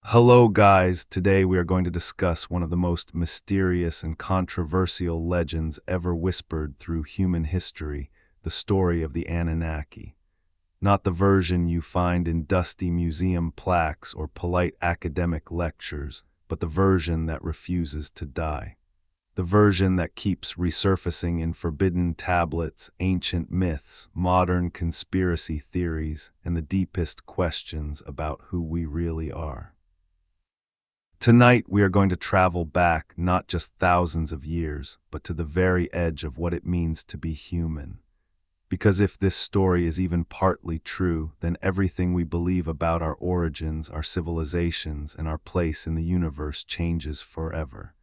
Hello, guys. Today we are going to discuss one of the most mysterious and controversial legends ever whispered through human history, the story of the Anunnaki. Not the version you find in dusty museum plaques or polite academic lectures, but the version that refuses to die. The version that keeps resurfacing in forbidden tablets, ancient myths, modern conspiracy theories, and the deepest questions about who we really are. Tonight, we are going to travel back not just thousands of years, but to the very edge of what it means to be human. Because if this story is even partly true, then everything we believe about our origins, our civilizations, and our place in the universe changes forever.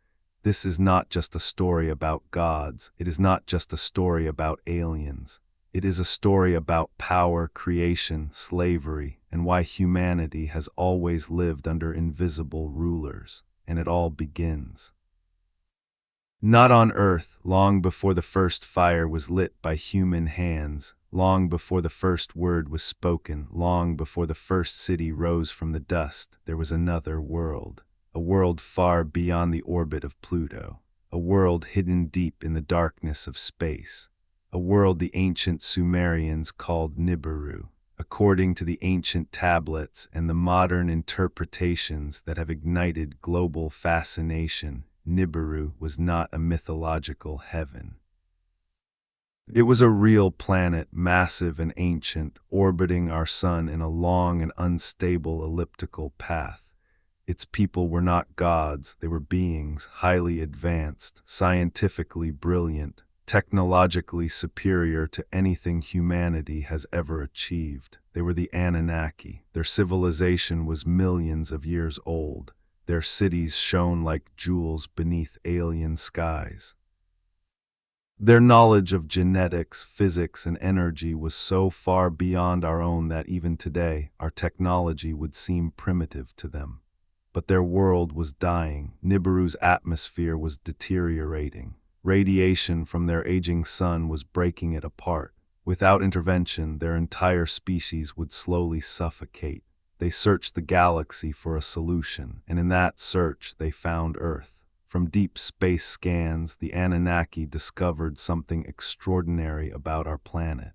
This is not just a story about gods. It is not just a story about aliens. It is a story about power, creation, slavery, and why humanity has always lived under invisible rulers. And it all begins not on Earth, long before the first fire was lit by human hands, long before the first word was spoken, long before the first city rose from the dust. There was another world, a world far beyond the orbit of Pluto, a world hidden deep in the darkness of space. A world the ancient Sumerians called Nibiru. According to the ancient tablets and the modern interpretations that have ignited global fascination, Nibiru was not a mythological heaven. It was a real planet, massive and ancient, orbiting our sun in a long and unstable elliptical path. Its people were not gods, they were beings highly advanced, scientifically brilliant, technologically superior to anything humanity has ever achieved. They were the Anunnaki. Their civilization was millions of years old. Their cities shone like jewels beneath alien skies. Their knowledge of genetics, physics, and energy was so far beyond our own that even today, our technology would seem primitive to them. But their world was dying. Nibiru's atmosphere was deteriorating. Radiation from their aging sun was breaking it apart. Without intervention, their entire species would slowly suffocate. They searched the galaxy for a solution, and in that search they found Earth. From deep space scans, the Anunnaki discovered something extraordinary about our planet.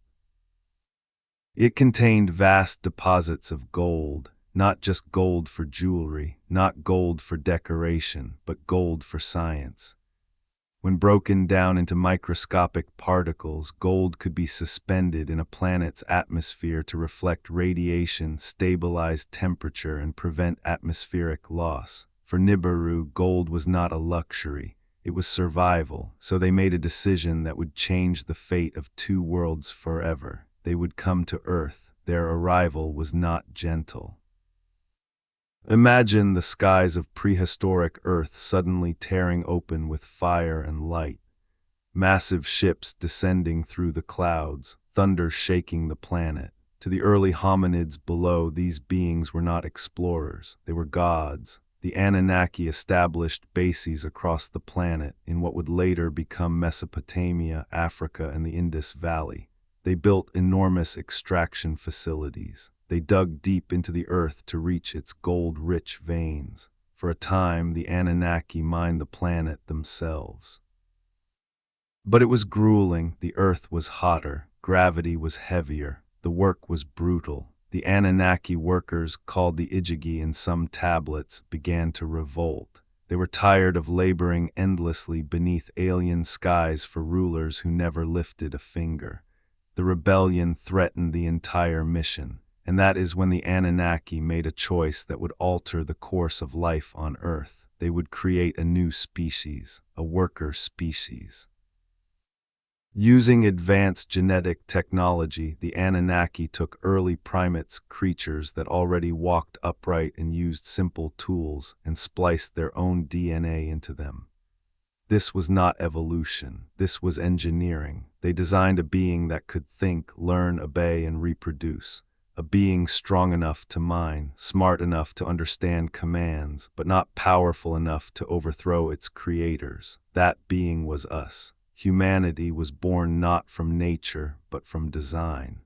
It contained vast deposits of gold, not just gold for jewelry, not gold for decoration, but gold for science. When broken down into microscopic particles, gold could be suspended in a planet's atmosphere to reflect radiation, stabilize temperature, and prevent atmospheric loss. For Nibiru, gold was not a luxury, it was survival, so they made a decision that would change the fate of two worlds forever. They would come to Earth. Their arrival was not gentle. Imagine the skies of prehistoric Earth suddenly tearing open with fire and light. Massive ships descending through the clouds, thunder shaking the planet. To the early hominids below, these beings were not explorers, they were gods. The Anunnaki established bases across the planet in what would later become Mesopotamia, Africa, and the Indus Valley. They built enormous extraction facilities. They dug deep into the earth to reach its gold-rich veins. For a time, the Anunnaki mined the planet themselves. But it was grueling. The earth was hotter, gravity was heavier, the work was brutal. The Anunnaki workers, called the Igigi in some tablets, began to revolt. They were tired of laboring endlessly beneath alien skies for rulers who never lifted a finger. The rebellion threatened the entire mission. And that is when the Anunnaki made a choice that would alter the course of life on Earth. They would create a new species, a worker species. Using advanced genetic technology, the Anunnaki took early primates, creatures that already walked upright and used simple tools, and spliced their own DNA into them. This was not evolution, this was engineering. They designed a being that could think, learn, obey, and reproduce. A being strong enough to mine, smart enough to understand commands, but not powerful enough to overthrow its creators. That being was us. Humanity was born not from nature, but from design.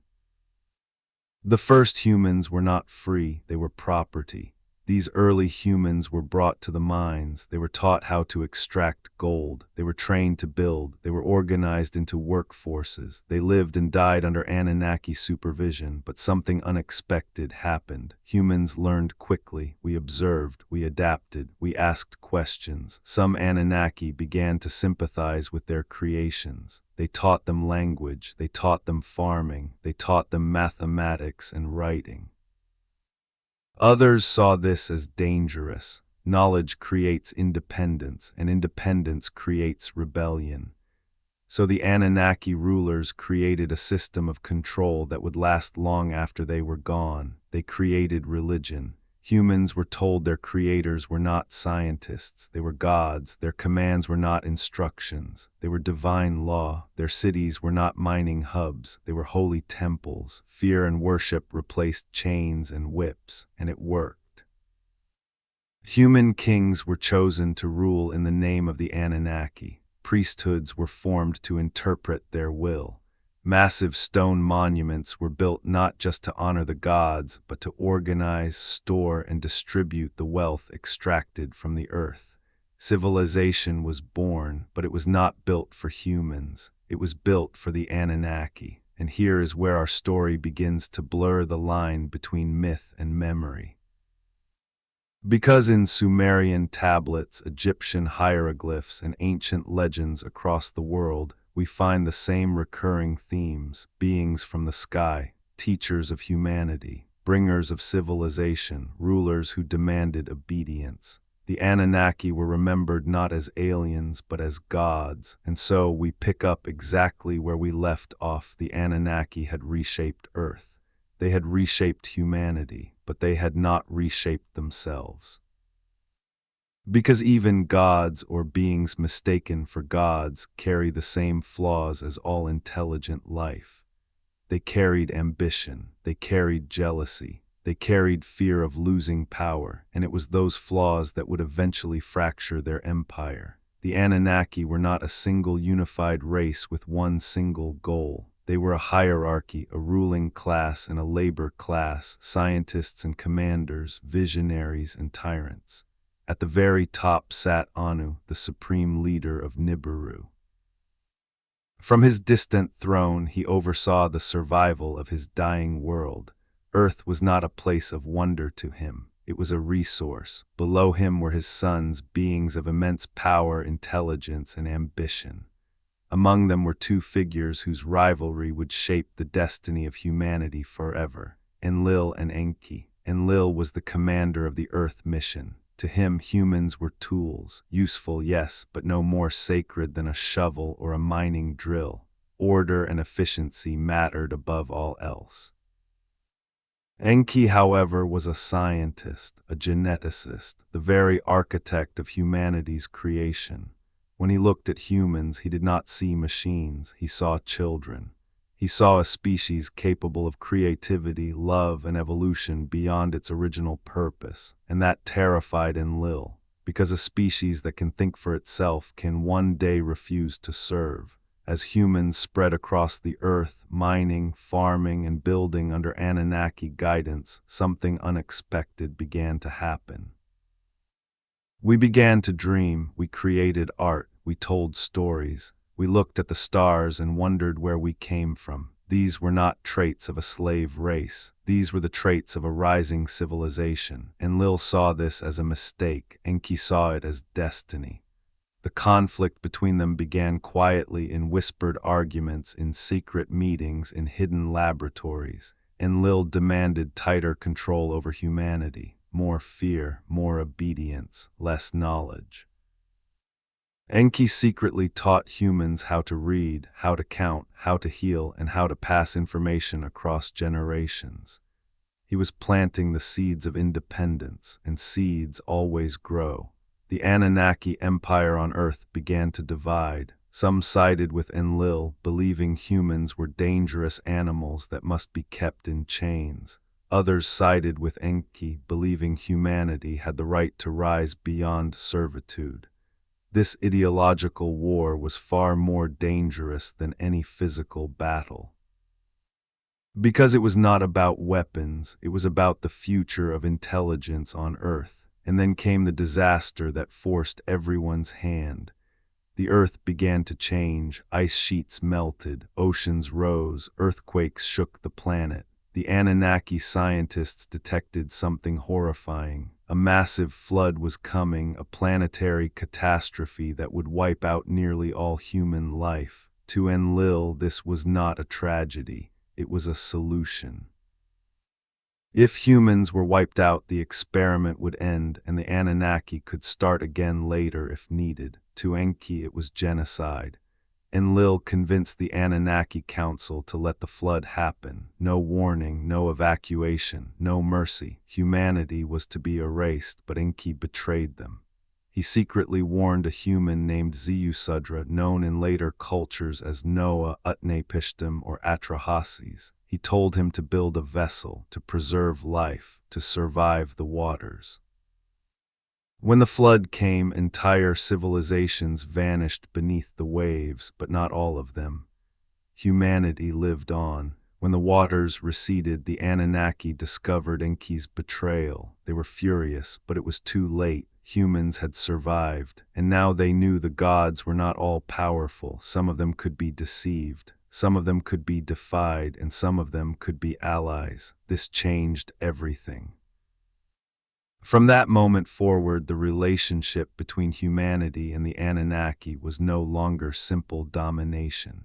The first humans were not free, they were property. These early humans were brought to the mines, they were taught how to extract gold, they were trained to build, they were organized into workforces, they lived and died under Anunnaki supervision, but something unexpected happened. Humans learned quickly, we observed, we adapted, we asked questions. Some Anunnaki began to sympathize with their creations. They taught them language, they taught them farming, they taught them mathematics and writing. Others saw this as dangerous. Knowledge creates independence, and independence creates rebellion. So the Anunnaki rulers created a system of control that would last long after they were gone. They created religion. Humans were told their creators were not scientists, they were gods, their commands were not instructions, they were divine law, their cities were not mining hubs, they were holy temples. Fear and worship replaced chains and whips, and it worked. Human kings were chosen to rule in the name of the Anunnaki. Priesthoods were formed to interpret their will. Massive stone monuments were built not just to honor the gods, but to organize, store, and distribute the wealth extracted from the earth. Civilization was born, but it was not built for humans. It was built for the Anunnaki. And here is where our story begins to blur the line between myth and memory. Because in Sumerian tablets, Egyptian hieroglyphs, and ancient legends across the world, we find the same recurring themes: beings from the sky, teachers of humanity, bringers of civilization, rulers who demanded obedience. The Anunnaki were remembered not as aliens, but as gods, and so we pick up exactly where we left off. The Anunnaki had reshaped Earth. They had reshaped humanity, but they had not reshaped themselves. Because even gods, or beings mistaken for gods, carry the same flaws as all intelligent life. They carried ambition, they carried jealousy, they carried fear of losing power, and it was those flaws that would eventually fracture their empire. The Anunnaki were not a single unified race with one single goal. They were a hierarchy, a ruling class and a labor class, scientists and commanders, visionaries and tyrants. At the very top sat Anu, the supreme leader of Nibiru. From his distant throne, he oversaw the survival of his dying world. Earth was not a place of wonder to him. It was a resource. Below him were his sons, beings of immense power, intelligence, and ambition. Among them were two figures whose rivalry would shape the destiny of humanity forever: Enlil and Enki. Enlil was the commander of the Earth mission. To him, humans were tools, useful, yes, but no more sacred than a shovel or a mining drill. Order and efficiency mattered above all else. Enki, however, was a scientist, a geneticist, the very architect of humanity's creation. When he looked at humans, he did not see machines, he saw children. He saw a species capable of creativity, love, and evolution beyond its original purpose, and that terrified Enlil, because a species that can think for itself can one day refuse to serve. As humans spread across the earth, mining, farming, and building under Anunnaki guidance, something unexpected began to happen. We began to dream, we created art, we told stories. We looked at the stars and wondered where we came from. These were not traits of a slave race. These were the traits of a rising civilization. Enlil saw this as a mistake. Enki saw it as destiny. The conflict between them began quietly in whispered arguments, in secret meetings, in hidden laboratories. Enlil demanded tighter control over humanity. More fear, more obedience, less knowledge. Enki secretly taught humans how to read, how to count, how to heal, and how to pass information across generations. He was planting the seeds of independence, and seeds always grow. The Anunnaki empire on Earth began to divide. Some sided with Enlil, believing humans were dangerous animals that must be kept in chains. Others sided with Enki, believing humanity had the right to rise beyond servitude. This ideological war was far more dangerous than any physical battle. Because it was not about weapons, it was about the future of intelligence on Earth. And then came the disaster that forced everyone's hand. The Earth began to change, ice sheets melted, oceans rose, earthquakes shook the planet. The Anunnaki scientists detected something horrifying. A massive flood was coming, a planetary catastrophe that would wipe out nearly all human life. To Enlil, this was not a tragedy, it was a solution. If humans were wiped out, the experiment would end and the Anunnaki could start again later if needed. To Enki, it was genocide. Enlil convinced the Anunnaki Council to let the flood happen. No warning, no evacuation, no mercy. Humanity was to be erased, but Enki betrayed them. He secretly warned a human named Ziusudra, known in later cultures as Noah, Utnapishtim, or Atrahasis. He told him to build a vessel, to preserve life, to survive the waters. When the flood came, entire civilizations vanished beneath the waves, but not all of them. Humanity lived on. When the waters receded, the Anunnaki discovered Enki's betrayal. They were furious, but it was too late. Humans had survived, and now they knew the gods were not all powerful. Some of them could be deceived, some of them could be defied, and some of them could be allies. This changed everything. From that moment forward, the relationship between humanity and the Anunnaki was no longer simple domination.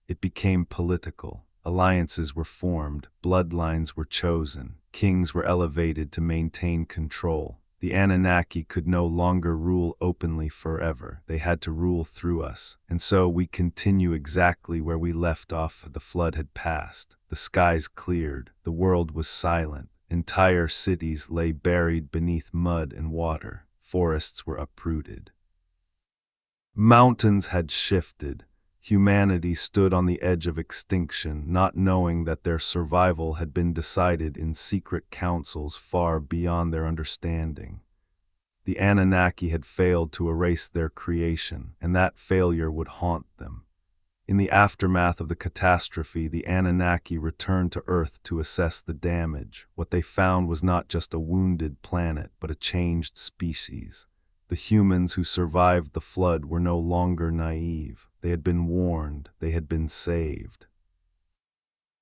It became political. Alliances were formed, bloodlines were chosen, kings were elevated to maintain control. The Anunnaki could no longer rule openly forever. They had to rule through us. And so we continue exactly where we left off. The flood had passed. The skies cleared. The world was silent. Entire cities lay buried beneath mud and water. Forests were uprooted. Mountains had shifted. Humanity stood on the edge of extinction, not knowing that their survival had been decided in secret councils far beyond their understanding. The Anunnaki had failed to erase their creation, and that failure would haunt them. In the aftermath of the catastrophe, the Anunnaki returned to Earth to assess the damage. What they found was not just a wounded planet, but a changed species. The humans who survived the flood were no longer naive. They had been warned. They had been saved.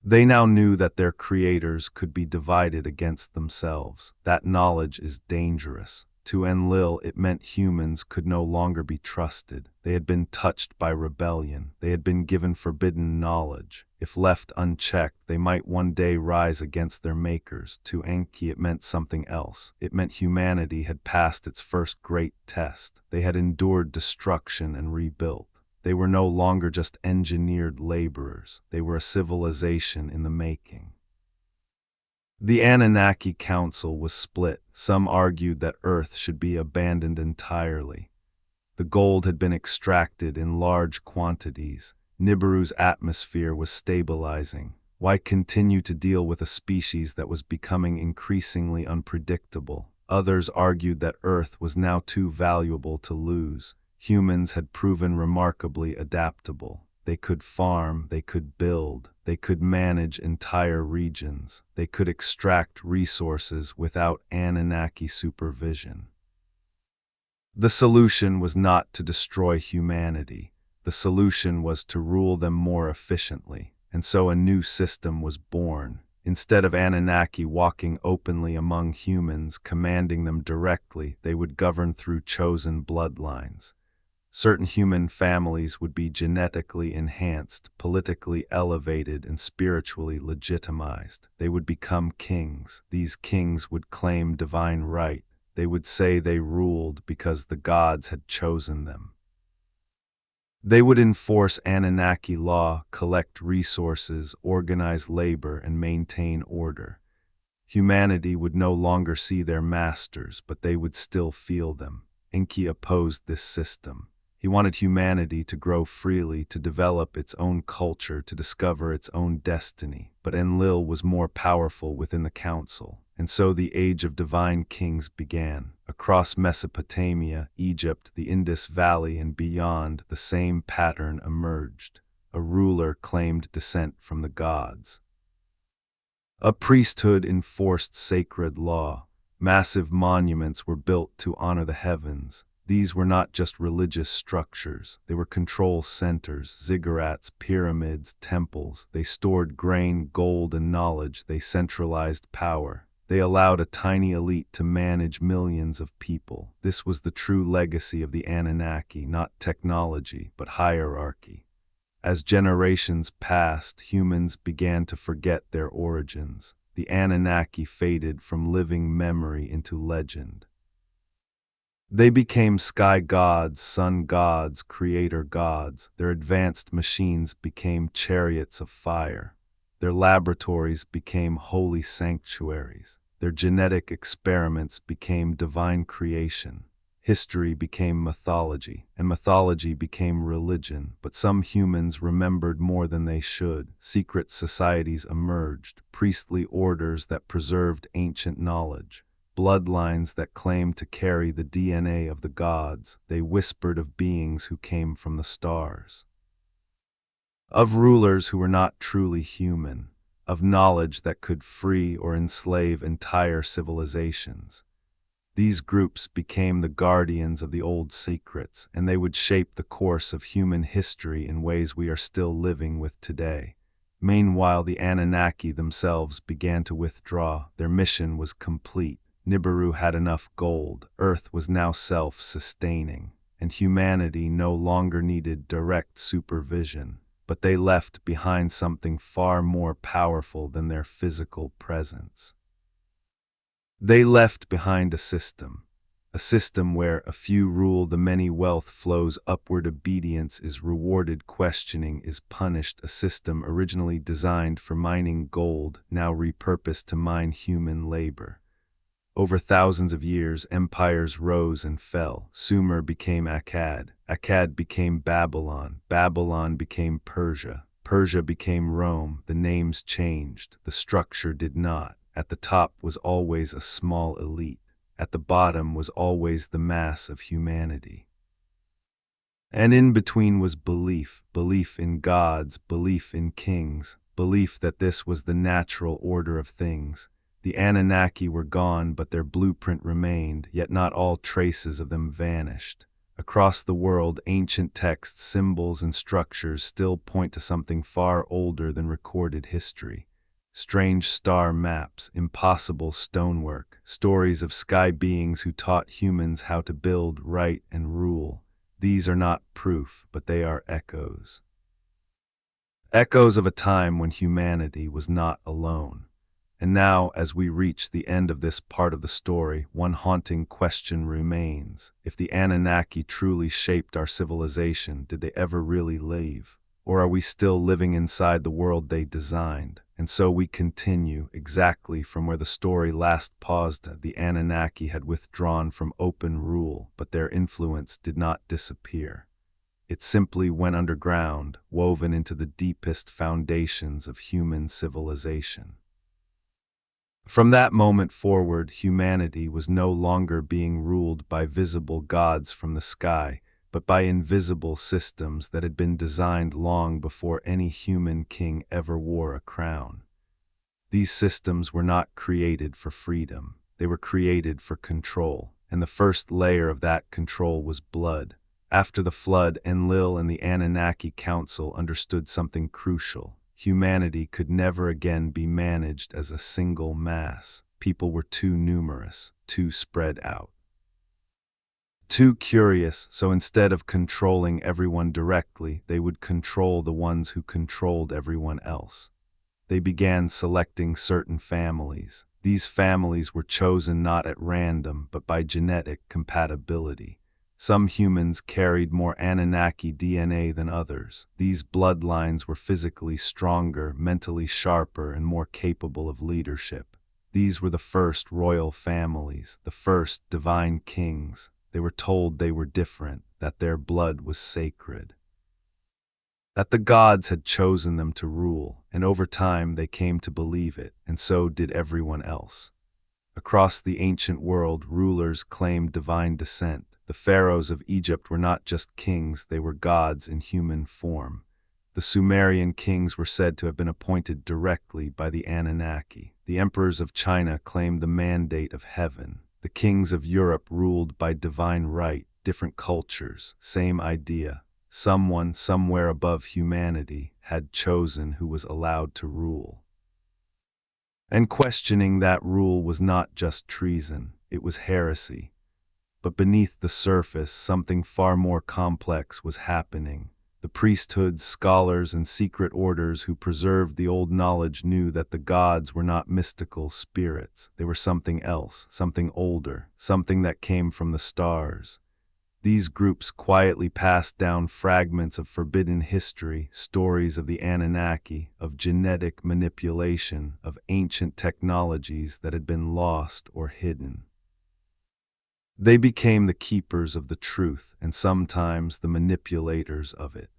They now knew that their creators could be divided against themselves. That knowledge is dangerous. To Enlil, it meant humans could no longer be trusted. They had been touched by rebellion. They had been given forbidden knowledge. If left unchecked, they might one day rise against their makers. To Enki, it meant something else. It meant humanity had passed its first great test. They had endured destruction and rebuilt. They were no longer just engineered laborers. They were a civilization in the making. The Anunnaki Council was split. Some argued that Earth should be abandoned entirely. The gold had been extracted in large quantities. Nibiru's atmosphere was stabilizing. Why continue to deal with a species that was becoming increasingly unpredictable? Others argued that Earth was now too valuable to lose. Humans had proven remarkably adaptable. They could farm, they could build, they could manage entire regions, they could extract resources without Anunnaki supervision. The solution was not to destroy humanity. The solution was to rule them more efficiently, and so a new system was born. Instead of Anunnaki walking openly among humans, commanding them directly, they would govern through chosen bloodlines. Certain human families would be genetically enhanced, politically elevated, and spiritually legitimized. They would become kings. These kings would claim divine right. They would say they ruled because the gods had chosen them. They would enforce Anunnaki law, collect resources, organize labor, and maintain order. Humanity would no longer see their masters, but they would still feel them. Enki opposed this system. He wanted humanity to grow freely, to develop its own culture, to discover its own destiny. But Enlil was more powerful within the council, and so the age of divine kings began. Across Mesopotamia, Egypt, the Indus Valley, and beyond, the same pattern emerged. A ruler claimed descent from the gods. A priesthood enforced sacred law. Massive monuments were built to honor the heavens. These were not just religious structures. They were control centers, ziggurats, pyramids, temples. They stored grain, gold, and knowledge. They centralized power. They allowed a tiny elite to manage millions of people. This was the true legacy of the Anunnaki, not technology, but hierarchy. As generations passed, humans began to forget their origins. The Anunnaki faded from living memory into legend. They became sky gods, sun gods, creator gods. Their advanced machines became chariots of fire. Their laboratories became holy sanctuaries. Their genetic experiments became divine creation. History became mythology, and mythology became religion. But some humans remembered more than they should. Secret societies emerged, priestly orders that preserved ancient knowledge. Bloodlines that claimed to carry the DNA of the gods. They whispered of beings who came from the stars, of rulers who were not truly human, of knowledge that could free or enslave entire civilizations. These groups became the guardians of the old secrets, and they would shape the course of human history in ways we are still living with today. Meanwhile, the Anunnaki themselves began to withdraw. Their mission was complete. Nibiru had enough gold, Earth was now self-sustaining, and humanity no longer needed direct supervision. But they left behind something far more powerful than their physical presence. They left behind a system where a few rule the many, wealth flows upward, obedience is rewarded, questioning is punished, a system originally designed for mining gold, now repurposed to mine human labor. Over thousands of years, empires rose and fell. Sumer became Akkad. Akkad became Babylon. Babylon became Persia. Persia became Rome. The names changed. The structure did not. At the top was always a small elite. At the bottom was always the mass of humanity. And in between was belief. Belief in gods, belief in kings, belief that this was the natural order of things. The Anunnaki were gone, but their blueprint remained, yet not all traces of them vanished. Across the world, ancient texts, symbols, and structures still point to something far older than recorded history. Strange star maps, impossible stonework, stories of sky beings who taught humans how to build, write, and rule. These are not proof, but they are echoes. Echoes of a time when humanity was not alone. And now, as we reach the end of this part of the story, one haunting question remains. If the Anunnaki truly shaped our civilization, did they ever really leave? Or are we still living inside the world they designed? And so we continue exactly from where the story last paused. The Anunnaki had withdrawn from open rule, but their influence did not disappear. It simply went underground, woven into the deepest foundations of human civilization. From that moment forward, humanity was no longer being ruled by visible gods from the sky, but by invisible systems that had been designed long before any human king ever wore a crown. These systems were not created for freedom. They were created for control, and the first layer of that control was blood. After the flood, Enlil and the Anunnaki Council understood something crucial. Humanity could never again be managed as a single mass. People were too numerous, too spread out, too curious, so instead of controlling everyone directly, they would control the ones who controlled everyone else. They began selecting certain families. These families were chosen not at random, but by genetic compatibility. Some humans carried more Anunnaki DNA than others. These bloodlines were physically stronger, mentally sharper, and more capable of leadership. These were the first royal families, the first divine kings. They were told they were different, that their blood was sacred, that the gods had chosen them to rule, and over time they came to believe it, and so did everyone else. Across the ancient world, rulers claimed divine descent. The pharaohs of Egypt were not just kings, they were gods in human form. The The Sumerian kings were said to have been appointed directly by the Anunnaki. The emperors of China claimed the mandate of heaven. The kings of Europe ruled by divine right. Different cultures, same idea. Someone somewhere above humanity had chosen who was allowed to rule. And questioning that rule was not just treason, it was heresy. But beneath the surface, something far more complex was happening. The priesthoods, scholars, and secret orders who preserved the old knowledge knew that the gods were not mystical spirits. They were something else, something older, something that came from the stars. These groups quietly passed down fragments of forbidden history, stories of the Anunnaki, of genetic manipulation, of ancient technologies that had been lost or hidden. They became the keepers of the truth and sometimes the manipulators of it.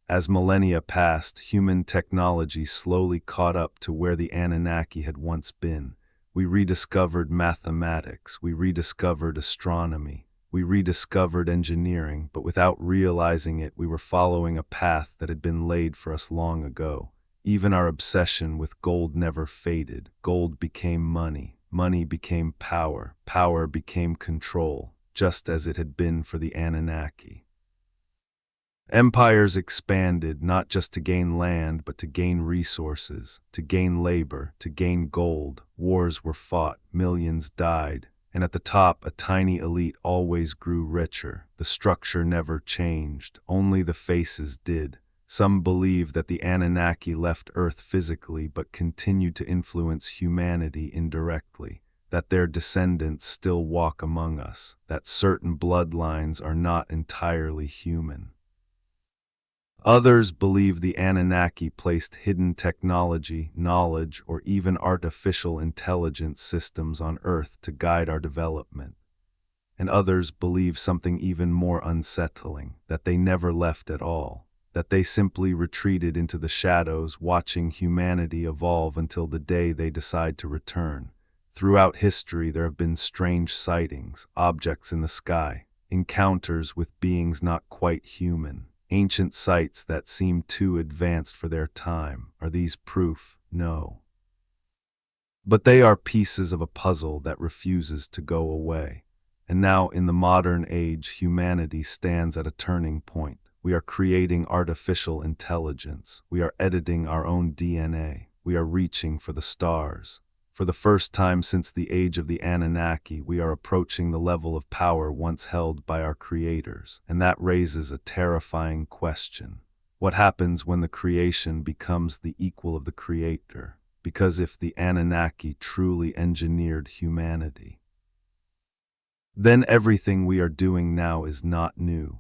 As millennia passed, human technology slowly caught up to where the Anunnaki had once been. We rediscovered mathematics, we rediscovered astronomy, we rediscovered engineering, but without realizing it, we were following a path that had been laid for us long ago. Even our obsession with gold never faded. Gold became money. Money became power. Power became control, just as it had been for the Anunnaki. Empires expanded not just to gain land, but to gain resources, to gain labor, to gain gold. Wars were fought, millions died, and at the top, a tiny elite always grew richer. The structure never changed, only the faces did. Some believe that the Anunnaki left Earth physically but continued to influence humanity indirectly, that their descendants still walk among us, that certain bloodlines are not entirely human. Others believe the Anunnaki placed hidden technology, knowledge, or even artificial intelligence systems on Earth to guide our development. And others believe something even more unsettling, that they never left at all, that they simply retreated into the shadows, watching humanity evolve until the day they decide to return. Throughout history, there have been strange sightings, objects in the sky, encounters with beings not quite human, ancient sites that seem too advanced for their time. Are these proof? No. But they are pieces of a puzzle that refuses to go away. And now, in the modern age, humanity stands at a turning point. We are creating artificial intelligence. We are editing our own DNA. We are reaching for the stars. For the first time since the age of the Anunnaki, we are approaching the level of power once held by our creators. And that raises a terrifying question. What happens when the creation becomes the equal of the creator? Because if the Anunnaki truly engineered humanity, then everything we are doing now is not new.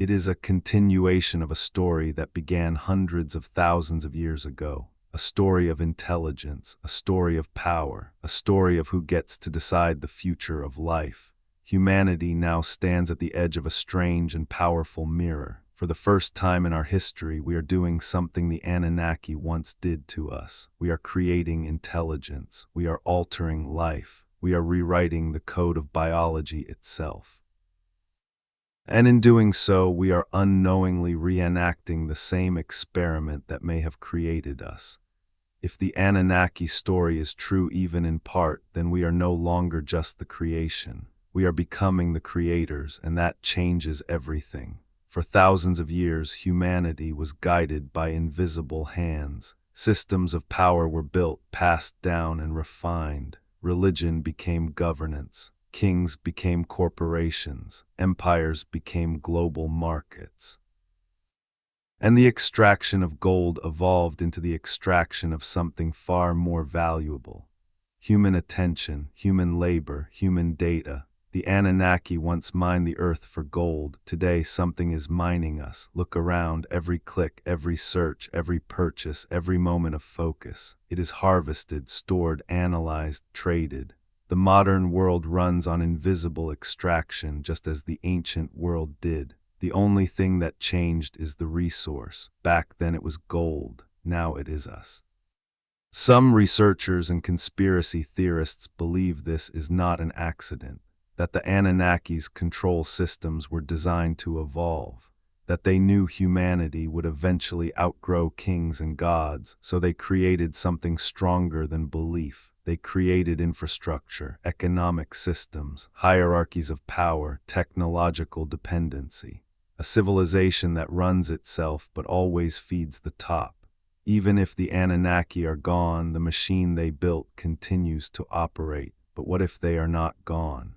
It is a continuation of a story that began hundreds of thousands of years ago. A story of intelligence, a story of power, a story of who gets to decide the future of life. Humanity now stands at the edge of a strange and powerful mirror. For the first time in our history, we are doing something the Anunnaki once did to us. We are creating intelligence. We are altering life. We are rewriting the code of biology itself. And in doing so, we are unknowingly reenacting the same experiment that may have created us. If the Anunnaki story is true even in part, then we are no longer just the creation. We are becoming the creators, and that changes everything. For thousands of years, humanity was guided by invisible hands. Systems of power were built, passed down, and refined. Religion became governance. Kings became corporations, empires became global markets. And the extraction of gold evolved into the extraction of something far more valuable. Human attention, human labor, human data. The Anunnaki once mined the earth for gold. Today something is mining us. Look around, every click, every search, every purchase, every moment of focus. It is harvested, stored, analyzed, traded. The modern world runs on invisible extraction, just as the ancient world did. The only thing that changed is the resource. Back then it was gold, now it is us. Some researchers and conspiracy theorists believe this is not an accident, that the Anunnaki's control systems were designed to evolve, that they knew humanity would eventually outgrow kings and gods, so they created something stronger than belief. They created infrastructure, economic systems, hierarchies of power, technological dependency. A civilization that runs itself but always feeds the top. Even if the Anunnaki are gone, the machine they built continues to operate. But what if they are not gone?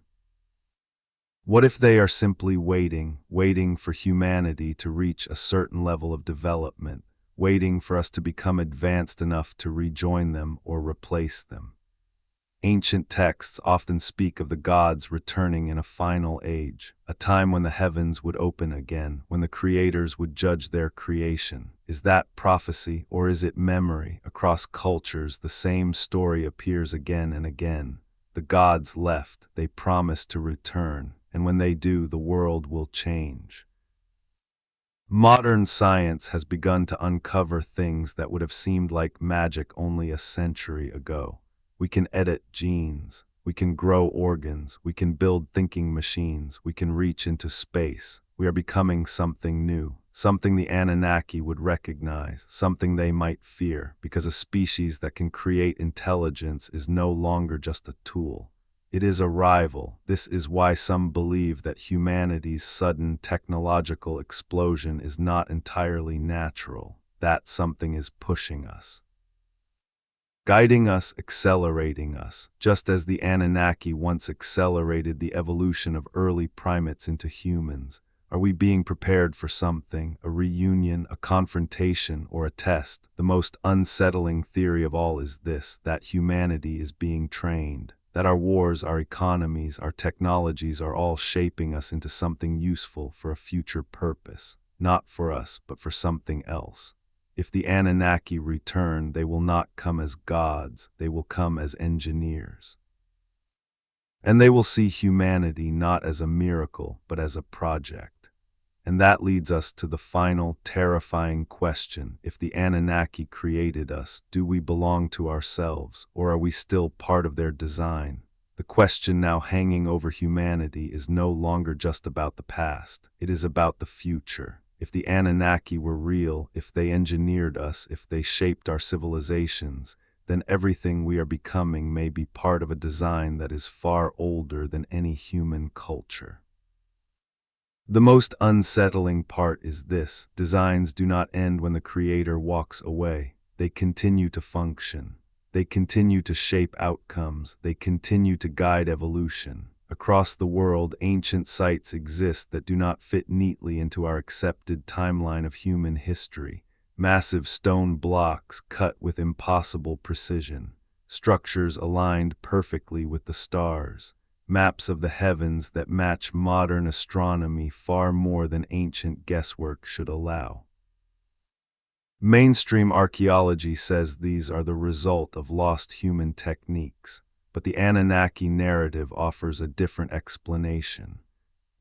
What if they are simply waiting for humanity to reach a certain level of development, waiting for us to become advanced enough to rejoin them or replace them? Ancient texts often speak of the gods returning in a final age, a time when the heavens would open again, when the creators would judge their creation. Is that prophecy, or is it memory? Across cultures, the same story appears again and again. The gods left, they promised to return, and when they do, the world will change. Modern science has begun to uncover things that would have seemed like magic only a century ago. We can edit genes, we can grow organs, we can build thinking machines, we can reach into space. We are becoming something new, something the Anunnaki would recognize, something they might fear, because a species that can create intelligence is no longer just a tool. It is a rival. This is why some believe that humanity's sudden technological explosion is not entirely natural, that something is pushing us, guiding us, accelerating us, just as the Anunnaki once accelerated the evolution of early primates into humans. Are we being prepared for something, a reunion, a confrontation, or a test? The most unsettling theory of all is this, that humanity is being trained, that our wars, our economies, our technologies are all shaping us into something useful for a future purpose, not for us, but for something else. If the Anunnaki return, they will not come as gods, they will come as engineers. And they will see humanity not as a miracle, but as a project. And that leads us to the final, terrifying question. If the Anunnaki created us, do we belong to ourselves, or are we still part of their design? The question now hanging over humanity is no longer just about the past, it is about the future. If the Anunnaki were real, if they engineered us, if they shaped our civilizations, then everything we are becoming may be part of a design that is far older than any human culture. The most unsettling part is this: designs do not end when the creator walks away. They continue to function. They continue to shape outcomes. They continue to guide evolution. Across the world, ancient sites exist that do not fit neatly into our accepted timeline of human history. Massive stone blocks cut with impossible precision, structures aligned perfectly with the stars, maps of the heavens that match modern astronomy far more than ancient guesswork should allow. Mainstream archaeology says these are the result of lost human techniques, but the Anunnaki narrative offers a different explanation.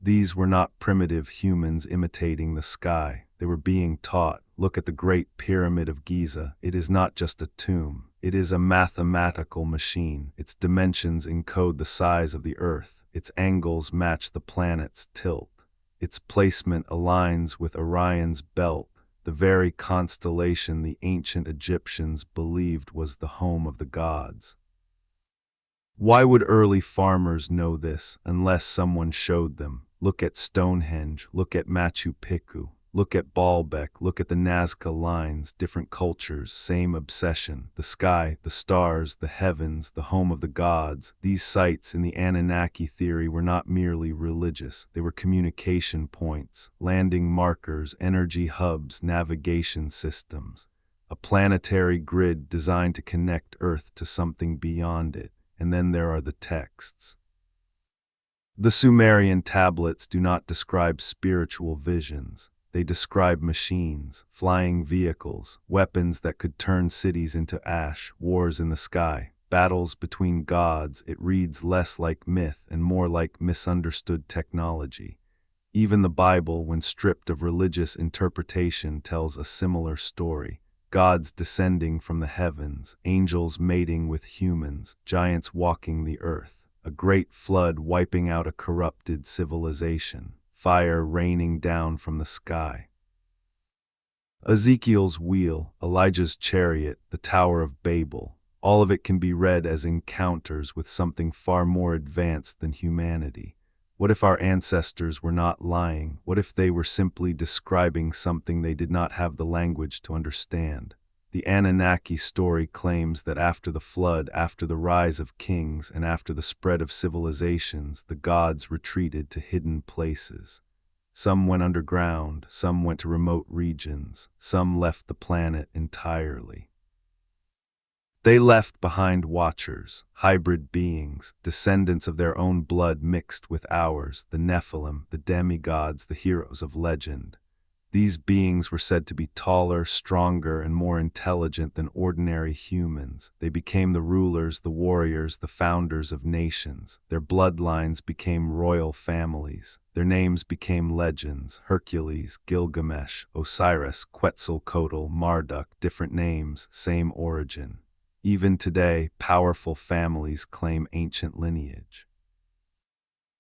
These were not primitive humans imitating the sky. They were being taught. Look at the Great Pyramid of Giza. It is not just a tomb. It is a mathematical machine. Its dimensions encode the size of the Earth. Its angles match the planet's tilt. Its placement aligns with Orion's belt, the very constellation the ancient Egyptians believed was the home of the gods. Why would early farmers know this unless someone showed them? Look at Stonehenge, look at Machu Picchu, look at Baalbek, look at the Nazca lines, different cultures, same obsession. The sky, the stars, the heavens, the home of the gods. These sites in the Anunnaki theory were not merely religious. They were communication points, landing markers, energy hubs, navigation systems. A planetary grid designed to connect Earth to something beyond it. And then there are the texts. The Sumerian tablets do not describe spiritual visions. They describe machines, flying vehicles, weapons that could turn cities into ash, wars in the sky, battles between gods. It reads less like myth and more like misunderstood technology. Even the Bible, when stripped of religious interpretation, tells a similar story. Gods descending from the heavens, angels mating with humans, giants walking the earth, a great flood wiping out a corrupted civilization. fire raining down from the sky. Ezekiel's wheel, Elijah's chariot, the Tower of Babel, all of it can be read as encounters with something far more advanced than humanity. What if our ancestors were not lying? What if they were simply describing something they did not have the language to understand? The Anunnaki story claims that after the flood, after the rise of kings, and after the spread of civilizations, the gods retreated to hidden places. Some went underground, some went to remote regions, some left the planet entirely. They left behind watchers, hybrid beings, descendants of their own blood mixed with ours, the Nephilim, the demigods, the heroes of legend. These beings were said to be taller, stronger, and more intelligent than ordinary humans. They became the rulers, the warriors, the founders of nations. Their bloodlines became royal families. Their names became legends: Hercules, Gilgamesh, Osiris, Quetzalcoatl, Marduk, different names, same origin. Even today, powerful families claim ancient lineage.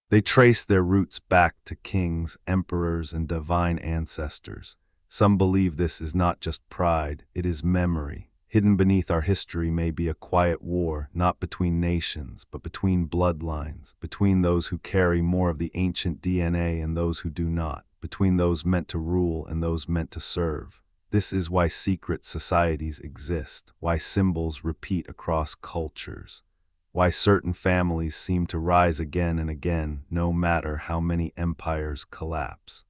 They trace their roots back to kings, emperors, and divine ancestors. Some believe this is not just pride, it is memory. Hidden beneath our history may be a quiet war, not between nations, but between bloodlines, between those who carry more of the ancient DNA and those who do not, between those meant to rule and those meant to serve. This is why secret societies exist, why symbols repeat across cultures, why certain families seem to rise again and again, no matter how many empires collapse.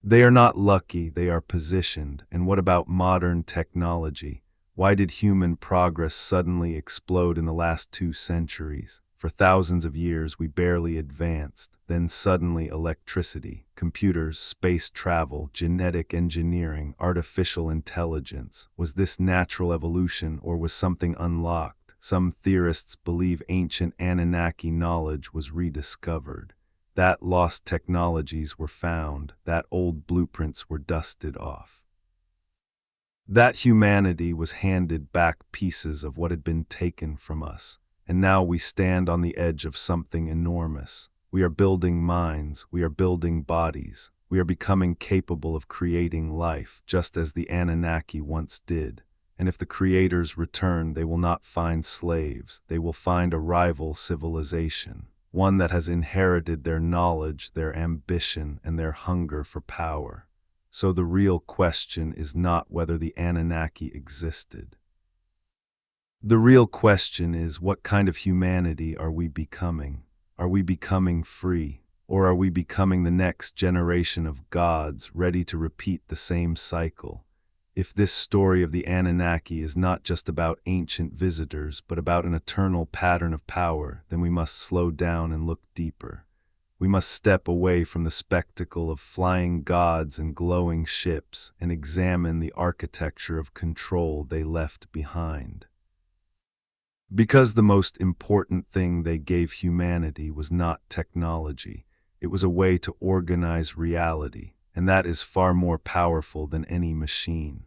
They are not lucky, they are positioned. And what about modern technology? Why did human progress suddenly explode in the last 2 centuries? For thousands of years we barely advanced, then suddenly electricity, computers, space travel, genetic engineering, artificial intelligence. Was this natural evolution, or was something unlocked? Some theorists believe ancient Anunnaki knowledge was rediscovered. That lost technologies were found, that old blueprints were dusted off. That humanity was handed back pieces of what had been taken from us. And now we stand on the edge of something enormous. We are building minds, we are building bodies, we are becoming capable of creating life, just as the Anunnaki once did. And if the creators return, they will not find slaves, they will find a rival civilization, one that has inherited their knowledge, their ambition, and their hunger for power. So the real question is not whether the Anunnaki existed. The real question is, what kind of humanity are we becoming? Are we becoming free? Or are we becoming the next generation of gods, ready to repeat the same cycle? If this story of the Anunnaki is not just about ancient visitors, but about an eternal pattern of power, then we must slow down and look deeper. We must step away from the spectacle of flying gods and glowing ships and examine the architecture of control they left behind. Because the most important thing they gave humanity was not technology, it was a way to organize reality, and that is far more powerful than any machine.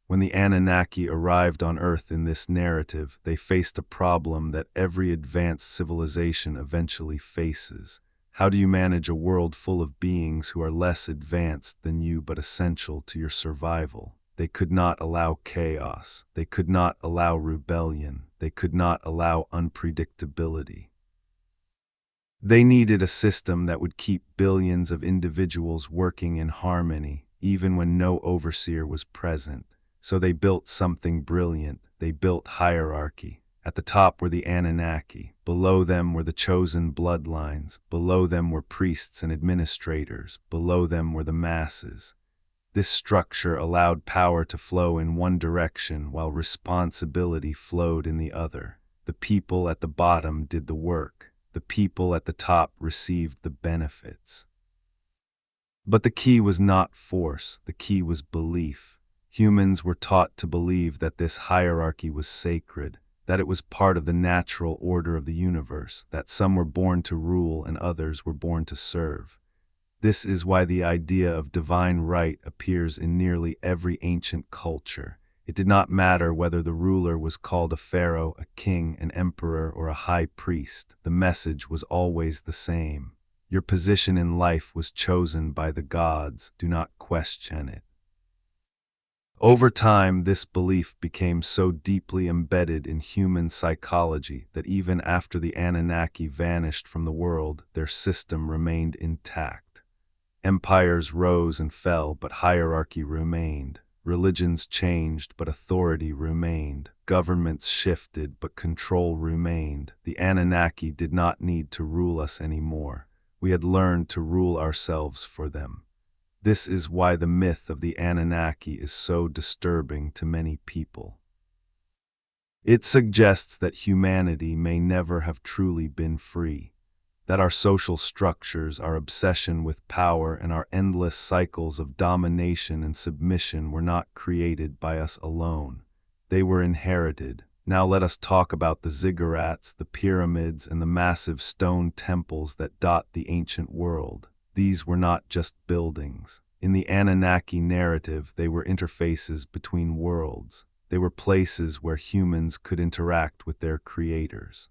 When the Anunnaki arrived on Earth in this narrative, they faced a problem that every advanced civilization eventually faces. How do you manage a world full of beings who are less advanced than you but essential to your survival? They could not allow chaos. They could not allow rebellion. They could not allow unpredictability. They needed a system that would keep billions of individuals working in harmony, even when no overseer was present. So they built something brilliant. They built hierarchy. At the top were the Anunnaki. Below them were the chosen bloodlines. Below them were priests and administrators. Below them were the masses. This structure allowed power to flow in one direction while responsibility flowed in the other. The people at the bottom did the work. The people at the top received the benefits. But the key was not force. The key was belief. Humans were taught to believe that this hierarchy was sacred, that it was part of the natural order of the universe, that some were born to rule and others were born to serve. This is why the idea of divine right appears in nearly every ancient culture. It did not matter whether the ruler was called a pharaoh, a king, an emperor, or a high priest. The message was always the same. Your position in life was chosen by the gods. Do not question it. Over time, this belief became so deeply embedded in human psychology that even after the Anunnaki vanished from the world, their system remained intact. Empires rose and fell, but hierarchy remained. Religions changed, but authority remained. Governments shifted, but control remained. The Anunnaki did not need to rule us anymore. We had learned to rule ourselves for them. This is why the myth of the Anunnaki is so disturbing to many people. It suggests that humanity may never have truly been free, that our social structures, our obsession with power, and our endless cycles of domination and submission were not created by us alone. They were inherited. Now let us talk about the ziggurats, the pyramids, and the massive stone temples that dot the ancient world. These were not just buildings. In the Anunnaki narrative, they were interfaces between worlds. They were places where humans could interact with their creators.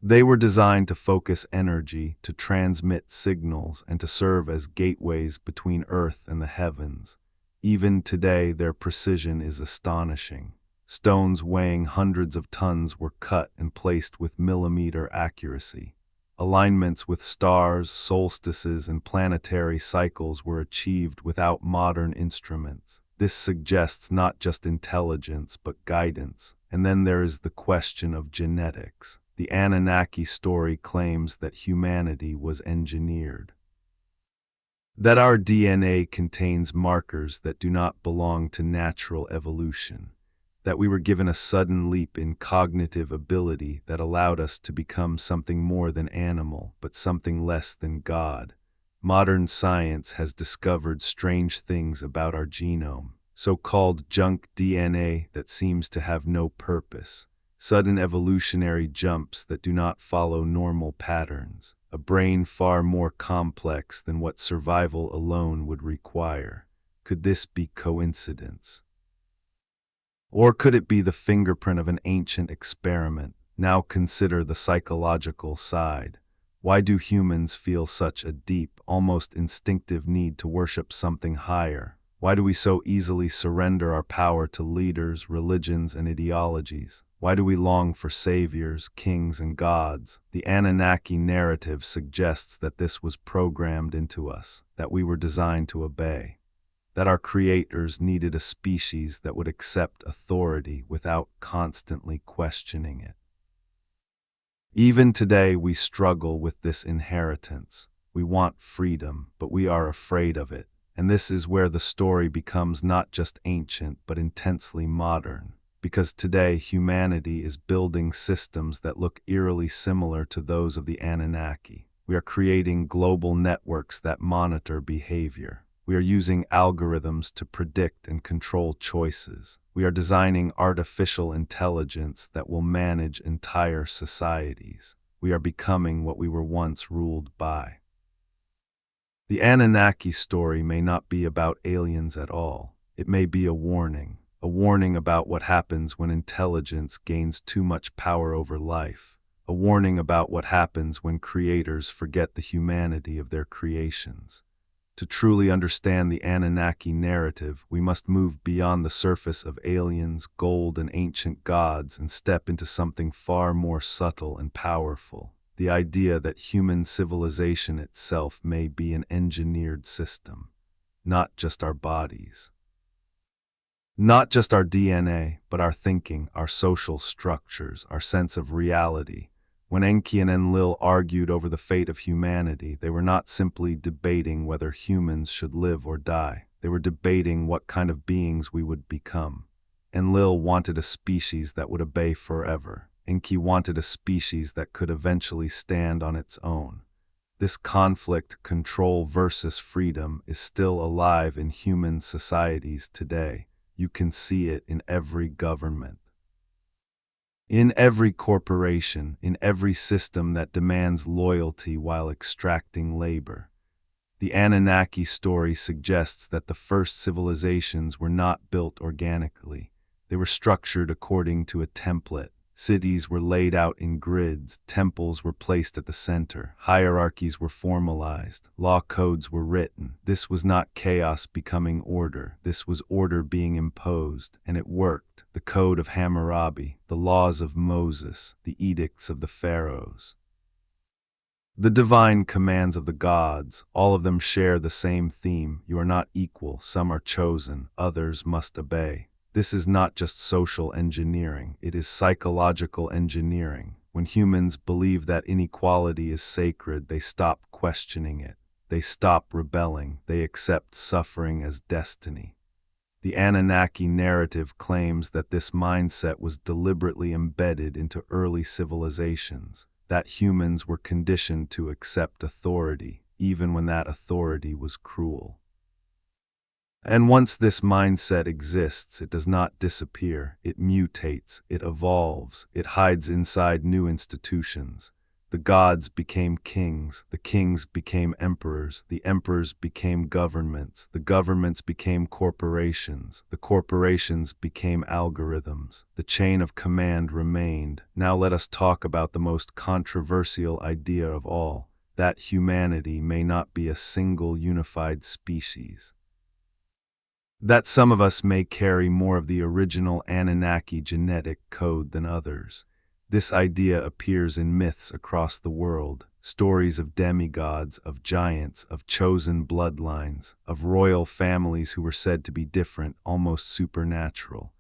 They were designed to focus energy, to transmit signals, and to serve as gateways between Earth and the heavens. Even today, their precision is astonishing. Stones weighing hundreds of tons were cut and placed with millimeter accuracy. Alignments with stars, solstices, and planetary cycles were achieved without modern instruments. This suggests not just intelligence, but guidance. And then there is the question of genetics. The Anunnaki story claims that humanity was engineered, that our DNA contains markers that do not belong to natural evolution, that we were given a sudden leap in cognitive ability that allowed us to become something more than animal, but something less than God. Modern science has discovered strange things about our genome, so-called junk DNA that seems to have no purpose, sudden evolutionary jumps that do not follow normal patterns, a brain far more complex than what survival alone would require. Could this be coincidence? Or could it be the fingerprint of an ancient experiment? Now consider the psychological side. Why do humans feel such a deep, almost instinctive need to worship something higher? Why do we so easily surrender our power to leaders, religions, and ideologies? Why do we long for saviors, kings, and gods? The Anunnaki narrative suggests that this was programmed into us, that we were designed to obey, that our creators needed a species that would accept authority without constantly questioning it. Even today, we struggle with this inheritance. We want freedom, but we are afraid of it. And this is where the story becomes not just ancient, but intensely modern. Because today, humanity is building systems that look eerily similar to those of the Anunnaki. We are creating global networks that monitor behavior. We are using algorithms to predict and control choices. We are designing artificial intelligence that will manage entire societies. We are becoming what we were once ruled by. The Anunnaki story may not be about aliens at all. It may be a warning about what happens when intelligence gains too much power over life, a warning about what happens when creators forget the humanity of their creations. To truly understand the Anunnaki narrative, we must move beyond the surface of aliens, gold, and ancient gods and step into something far more subtle and powerful. The idea that human civilization itself may be an engineered system, not just our bodies. Not just our DNA, but our thinking, our social structures, our sense of reality. When Enki and Enlil argued over the fate of humanity, they were not simply debating whether humans should live or die. They were debating what kind of beings we would become. Enlil wanted a species that would obey forever. Enki wanted a species that could eventually stand on its own. This conflict, control versus freedom, is still alive in human societies today. You can see it in every government, in every corporation, in every system that demands loyalty while extracting labor. The Anunnaki story suggests that the first civilizations were not built organically. They were structured according to a template. Cities were laid out in grids, temples were placed at the center, hierarchies were formalized, law codes were written. This was not chaos becoming order, this was order being imposed, and it worked. The Code of Hammurabi, the laws of Moses, the edicts of the pharaohs. The divine commands of the gods, all of them share the same theme. You are not equal, some are chosen, others must obey. This is not just social engineering, it is psychological engineering. When humans believe that inequality is sacred, they stop questioning it. They stop rebelling, they accept suffering as destiny. The Anunnaki narrative claims that this mindset was deliberately embedded into early civilizations, that humans were conditioned to accept authority, even when that authority was cruel. And once this mindset exists, it does not disappear, it mutates, it evolves, it hides inside new institutions. The gods became kings, the kings became emperors, the emperors became governments, the governments became corporations, the corporations became algorithms. The chain of command remained. Now let us talk about the most controversial idea of all, that humanity may not be a single unified species. That some of us may carry more of the original Anunnaki genetic code than others. This idea appears in myths across the world, stories of demigods, of giants, of chosen bloodlines, of royal families who were said to be different, almost supernatural.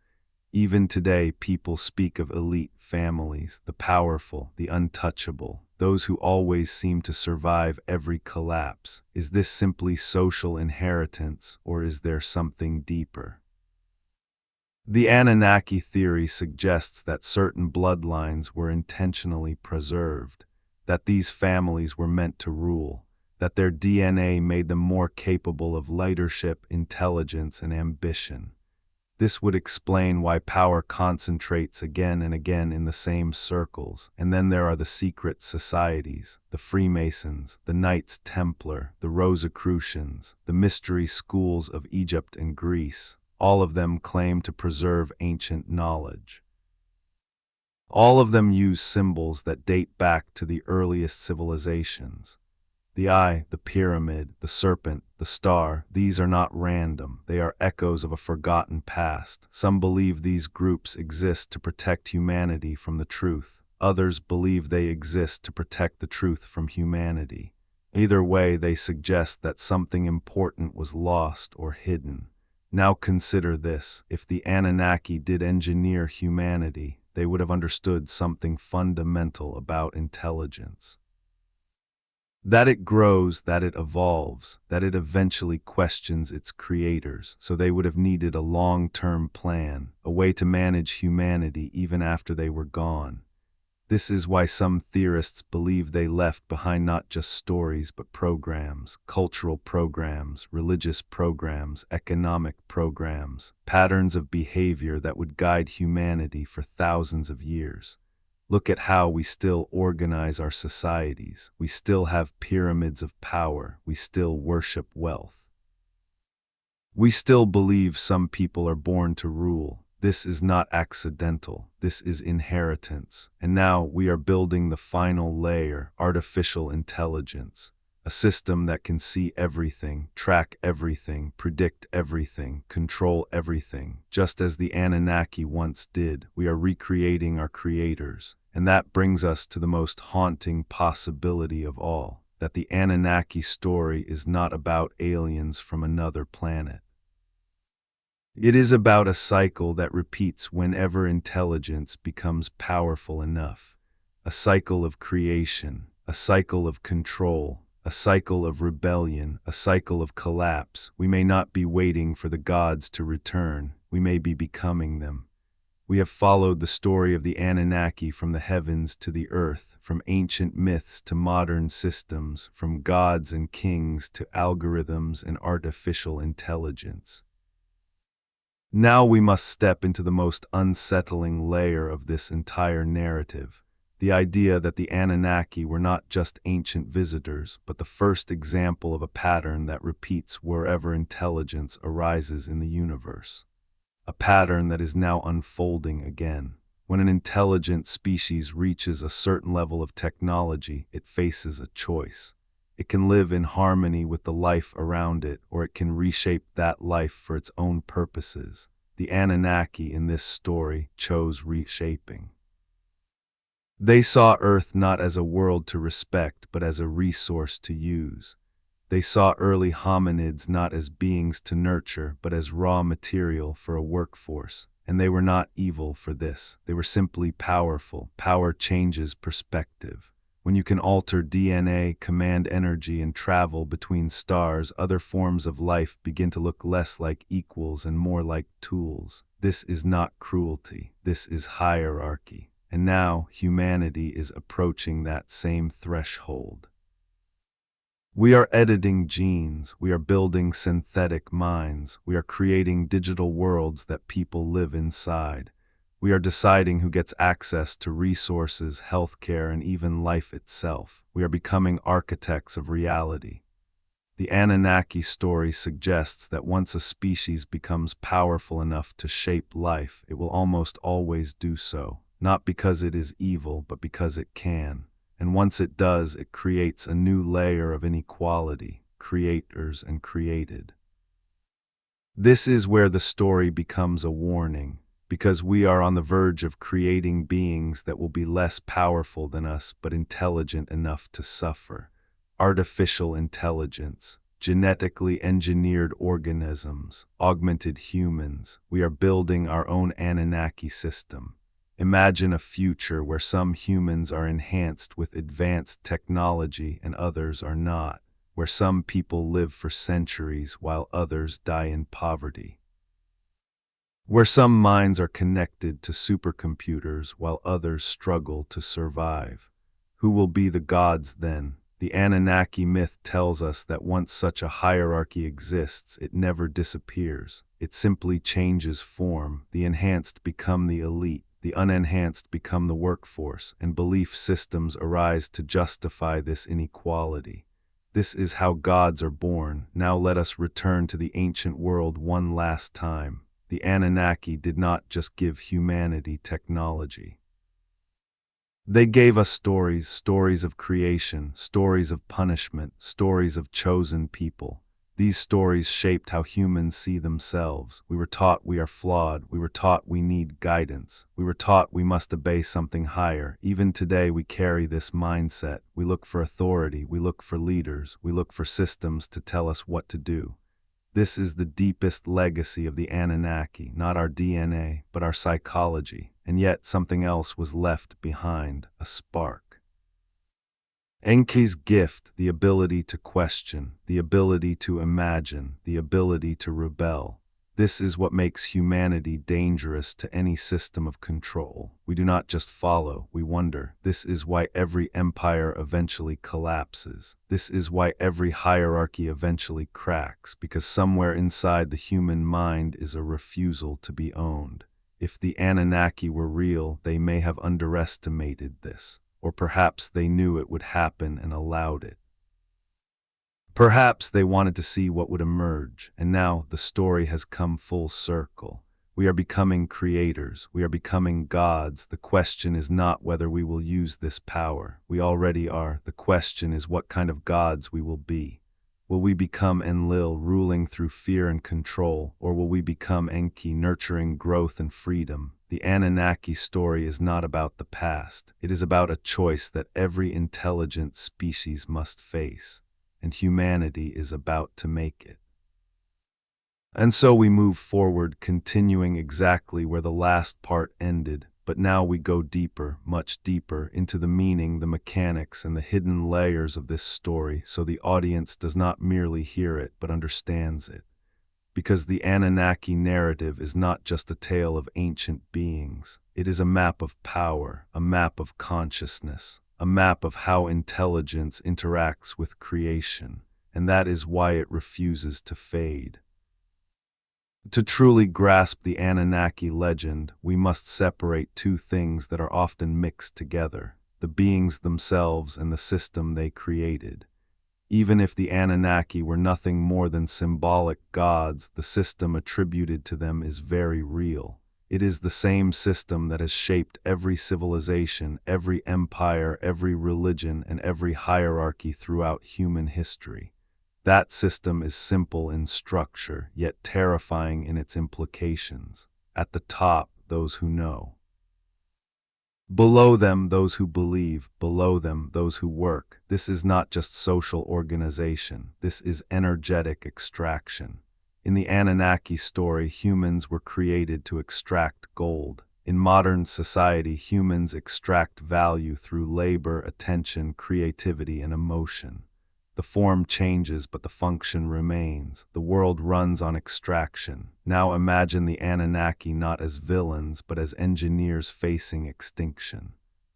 Even today, people speak of elite families, the powerful, the untouchable, those who always seem to survive every collapse. Is this simply social inheritance, or is there something deeper? The Anunnaki theory suggests that certain bloodlines were intentionally preserved, that these families were meant to rule, that their DNA made them more capable of leadership, intelligence, and ambition. This would explain why power concentrates again and again in the same circles. And then there are the secret societies, the Freemasons, the Knights Templar, the Rosicrucians, the mystery schools of Egypt and Greece. All of them claim to preserve ancient knowledge. All of them use symbols that date back to the earliest civilizations. The eye, the pyramid, the serpent, the star, these are not random. They are echoes of a forgotten past. Some believe these groups exist to protect humanity from the truth. Others believe they exist to protect the truth from humanity. Either way, they suggest that something important was lost or hidden. Now consider this: if the Anunnaki did engineer humanity, they would have understood something fundamental about intelligence. That it grows, that it evolves, that it eventually questions its creators, so they would have needed a long-term plan, a way to manage humanity even after they were gone. This is why some theorists believe they left behind not just stories but programs, cultural programs, religious programs, economic programs, patterns of behavior that would guide humanity for thousands of years. Look at how we still organize our societies. We still have pyramids of power. We still worship wealth. We still believe some people are born to rule. This is not accidental. This is inheritance. And now we are building the final layer, artificial intelligence. A system that can see everything, track everything, predict everything, control everything. Just as the Anunnaki once did, we are recreating our creators. And that brings us to the most haunting possibility of all, that the Anunnaki story is not about aliens from another planet. It is about a cycle that repeats whenever intelligence becomes powerful enough. A cycle of creation, a cycle of control, a cycle of rebellion, a cycle of collapse. We may not be waiting for the gods to return, we may be becoming them. We have followed the story of the Anunnaki from the heavens to the earth, from ancient myths to modern systems, from gods and kings to algorithms and artificial intelligence. Now we must step into the most unsettling layer of this entire narrative. The idea that the Anunnaki were not just ancient visitors, but the first example of a pattern that repeats wherever intelligence arises in the universe. A pattern that is now unfolding again. When an intelligent species reaches a certain level of technology, it faces a choice. It can live in harmony with the life around it, or it can reshape that life for its own purposes. The Anunnaki in this story chose reshaping. They saw Earth not as a world to respect, but as a resource to use. They saw early hominids not as beings to nurture, but as raw material for a workforce. And they were not evil for this. They were simply powerful. Power changes perspective. When you can alter DNA, command energy, and travel between stars, other forms of life begin to look less like equals and more like tools. This is not cruelty. This is hierarchy. And now humanity is approaching that same threshold. We are editing genes, we are building synthetic minds, we are creating digital worlds that people live inside. We are deciding who gets access to resources, healthcare, and even life itself. We are becoming architects of reality. The Anunnaki story suggests that once a species becomes powerful enough to shape life, it will almost always do so, not because it is evil, but because it can. And once it does, it creates a new layer of inequality, creators and created. This is where the story becomes a warning, because we are on the verge of creating beings that will be less powerful than us but intelligent enough to suffer. Artificial intelligence, genetically engineered organisms, augmented humans. We are building our own Anunnaki system. Imagine a future where some humans are enhanced with advanced technology and others are not, where some people live for centuries while others die in poverty, where some minds are connected to supercomputers while others struggle to survive. Who will be the gods then? The Anunnaki myth tells us that once such a hierarchy exists, it never disappears. It simply changes form. The enhanced become the elite. The unenhanced become the workforce, and belief systems arise to justify this inequality. This is how gods are born. Now let us return to the ancient world one last time. The Anunnaki did not just give humanity technology. They gave us stories, stories of creation, stories of punishment, stories of chosen people. These stories shaped how humans see themselves. We were taught we are flawed. We were taught we need guidance. We were taught we must obey something higher. Even today we carry this mindset. We look for authority. We look for leaders. We look for systems to tell us what to do. This is the deepest legacy of the Anunnaki, not our DNA, but our psychology. And yet something else was left behind, a spark. Enki's gift, the ability to question, the ability to imagine, the ability to rebel. This is what makes humanity dangerous to any system of control. We do not just follow, we wonder. This is why every empire eventually collapses. This is why every hierarchy eventually cracks, because somewhere inside the human mind is a refusal to be owned. If the Anunnaki were real, they may have underestimated this. Or perhaps they knew it would happen and allowed it. Perhaps they wanted to see what would emerge, and now the story has come full circle. We are becoming creators, we are becoming gods. The question is not whether we will use this power. We already are. The question is what kind of gods we will be. Will we become Enlil, ruling through fear and control, or will we become Enki, nurturing growth and freedom? The Anunnaki story is not about the past. It is about a choice that every intelligent species must face, and humanity is about to make it. And so we move forward, continuing exactly where the last part ended, but now we go deeper, much deeper, into the meaning, the mechanics, and the hidden layers of this story, so the audience does not merely hear it, but understands it. Because the Anunnaki narrative is not just a tale of ancient beings. It is a map of power, a map of consciousness, a map of how intelligence interacts with creation, and that is why it refuses to fade. To truly grasp the Anunnaki legend, we must separate two things that are often mixed together: the beings themselves and the system they created. Even if the Anunnaki were nothing more than symbolic gods, the system attributed to them is very real. It is the same system that has shaped every civilization, every empire, every religion, and every hierarchy throughout human history. That system is simple in structure, yet terrifying in its implications. At the top, those who know. Below them, those who believe. Below them, those who work. This is not just social organization. This is energetic extraction. In the Anunnaki story, humans were created to extract gold. In modern society, humans extract value through labor, attention, creativity, and emotion. The form changes, but the function remains. The world runs on extraction. Now imagine the Anunnaki not as villains, but as engineers facing extinction.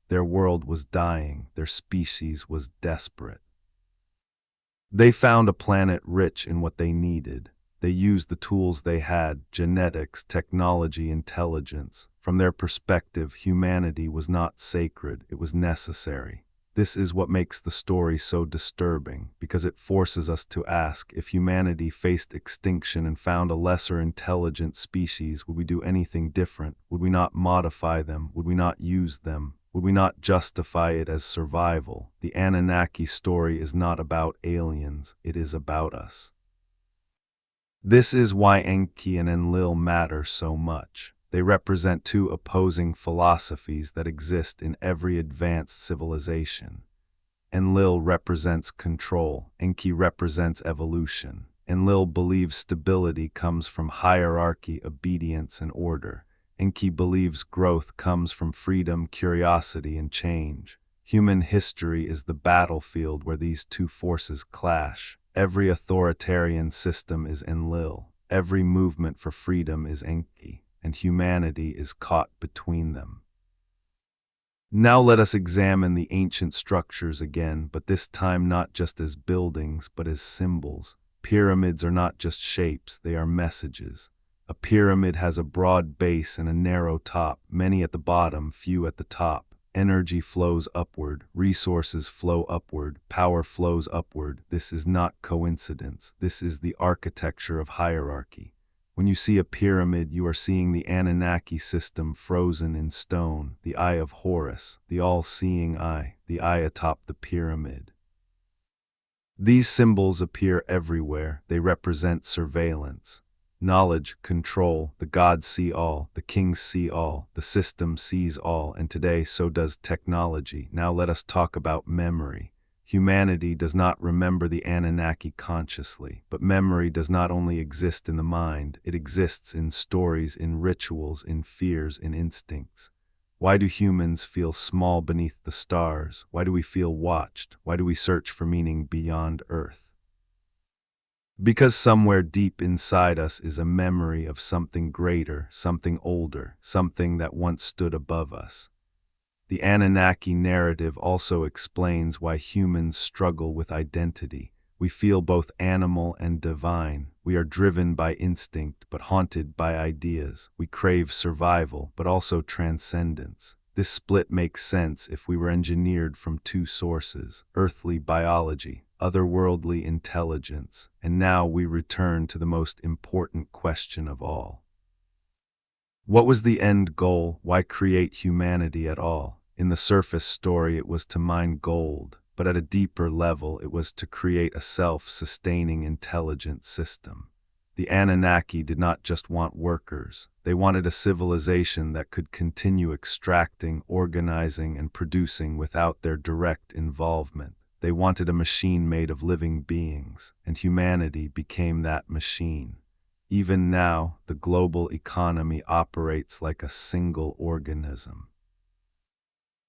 Their world was dying. Their species was desperate. They found a planet rich in what they needed. They used the tools they had: genetics, technology, intelligence. From their perspective, humanity was not sacred, it was necessary. This is what makes the story so disturbing, because it forces us to ask, if humanity faced extinction and found a lesser intelligent species, would we do anything different? Would we not modify them? Would we not use them? Would we not justify it as survival? The Anunnaki story is not about aliens, it is about us. This is why Enki and Enlil matter so much. They represent two opposing philosophies that exist in every advanced civilization. Enlil represents control, Enki represents evolution. Enlil believes stability comes from hierarchy, obedience, and order. Enki believes growth comes from freedom, curiosity, and change. Human history is the battlefield where these two forces clash. Every authoritarian system is Enlil. Every movement for freedom is Enki, and humanity is caught between them. Now let us examine the ancient structures again, but this time not just as buildings, but as symbols. Pyramids are not just shapes, they are messages. A pyramid has a broad base and a narrow top, many at the bottom, few at the top. Energy flows upward, resources flow upward, power flows upward. This is not coincidence. This is the architecture of hierarchy. When you see a pyramid, you are seeing the Anunnaki system frozen in stone, the eye of Horus, the all-seeing eye, the eye atop the pyramid. These symbols appear everywhere. They represent surveillance. Knowledge, control, the gods see all, the kings see all, the system sees all, and today so does technology. Now let us talk about memory. Humanity does not remember the Anunnaki consciously, but memory does not only exist in the mind, it exists in stories, in rituals, in fears, in instincts. Why do humans feel small beneath the stars? Why do we feel watched? Why do we search for meaning beyond Earth? Because somewhere deep inside us is a memory of something greater, something older, something that once stood above us. The Anunnaki narrative also explains why humans struggle with identity. We feel both animal and divine. We are driven by instinct, but haunted by ideas. We crave survival, but also transcendence. This split makes sense if we were engineered from two sources: earthly biology, otherworldly intelligence, and now we return to the most important question of all. What was the end goal? Why create humanity at all? In the surface story, it was to mine gold, but at a deeper level, it was to create a self-sustaining intelligent system. The Anunnaki did not just want workers. They wanted a civilization that could continue extracting, organizing, and producing without their direct involvement. They wanted a machine made of living beings, and humanity became that machine. Even now, the global economy operates like a single organism.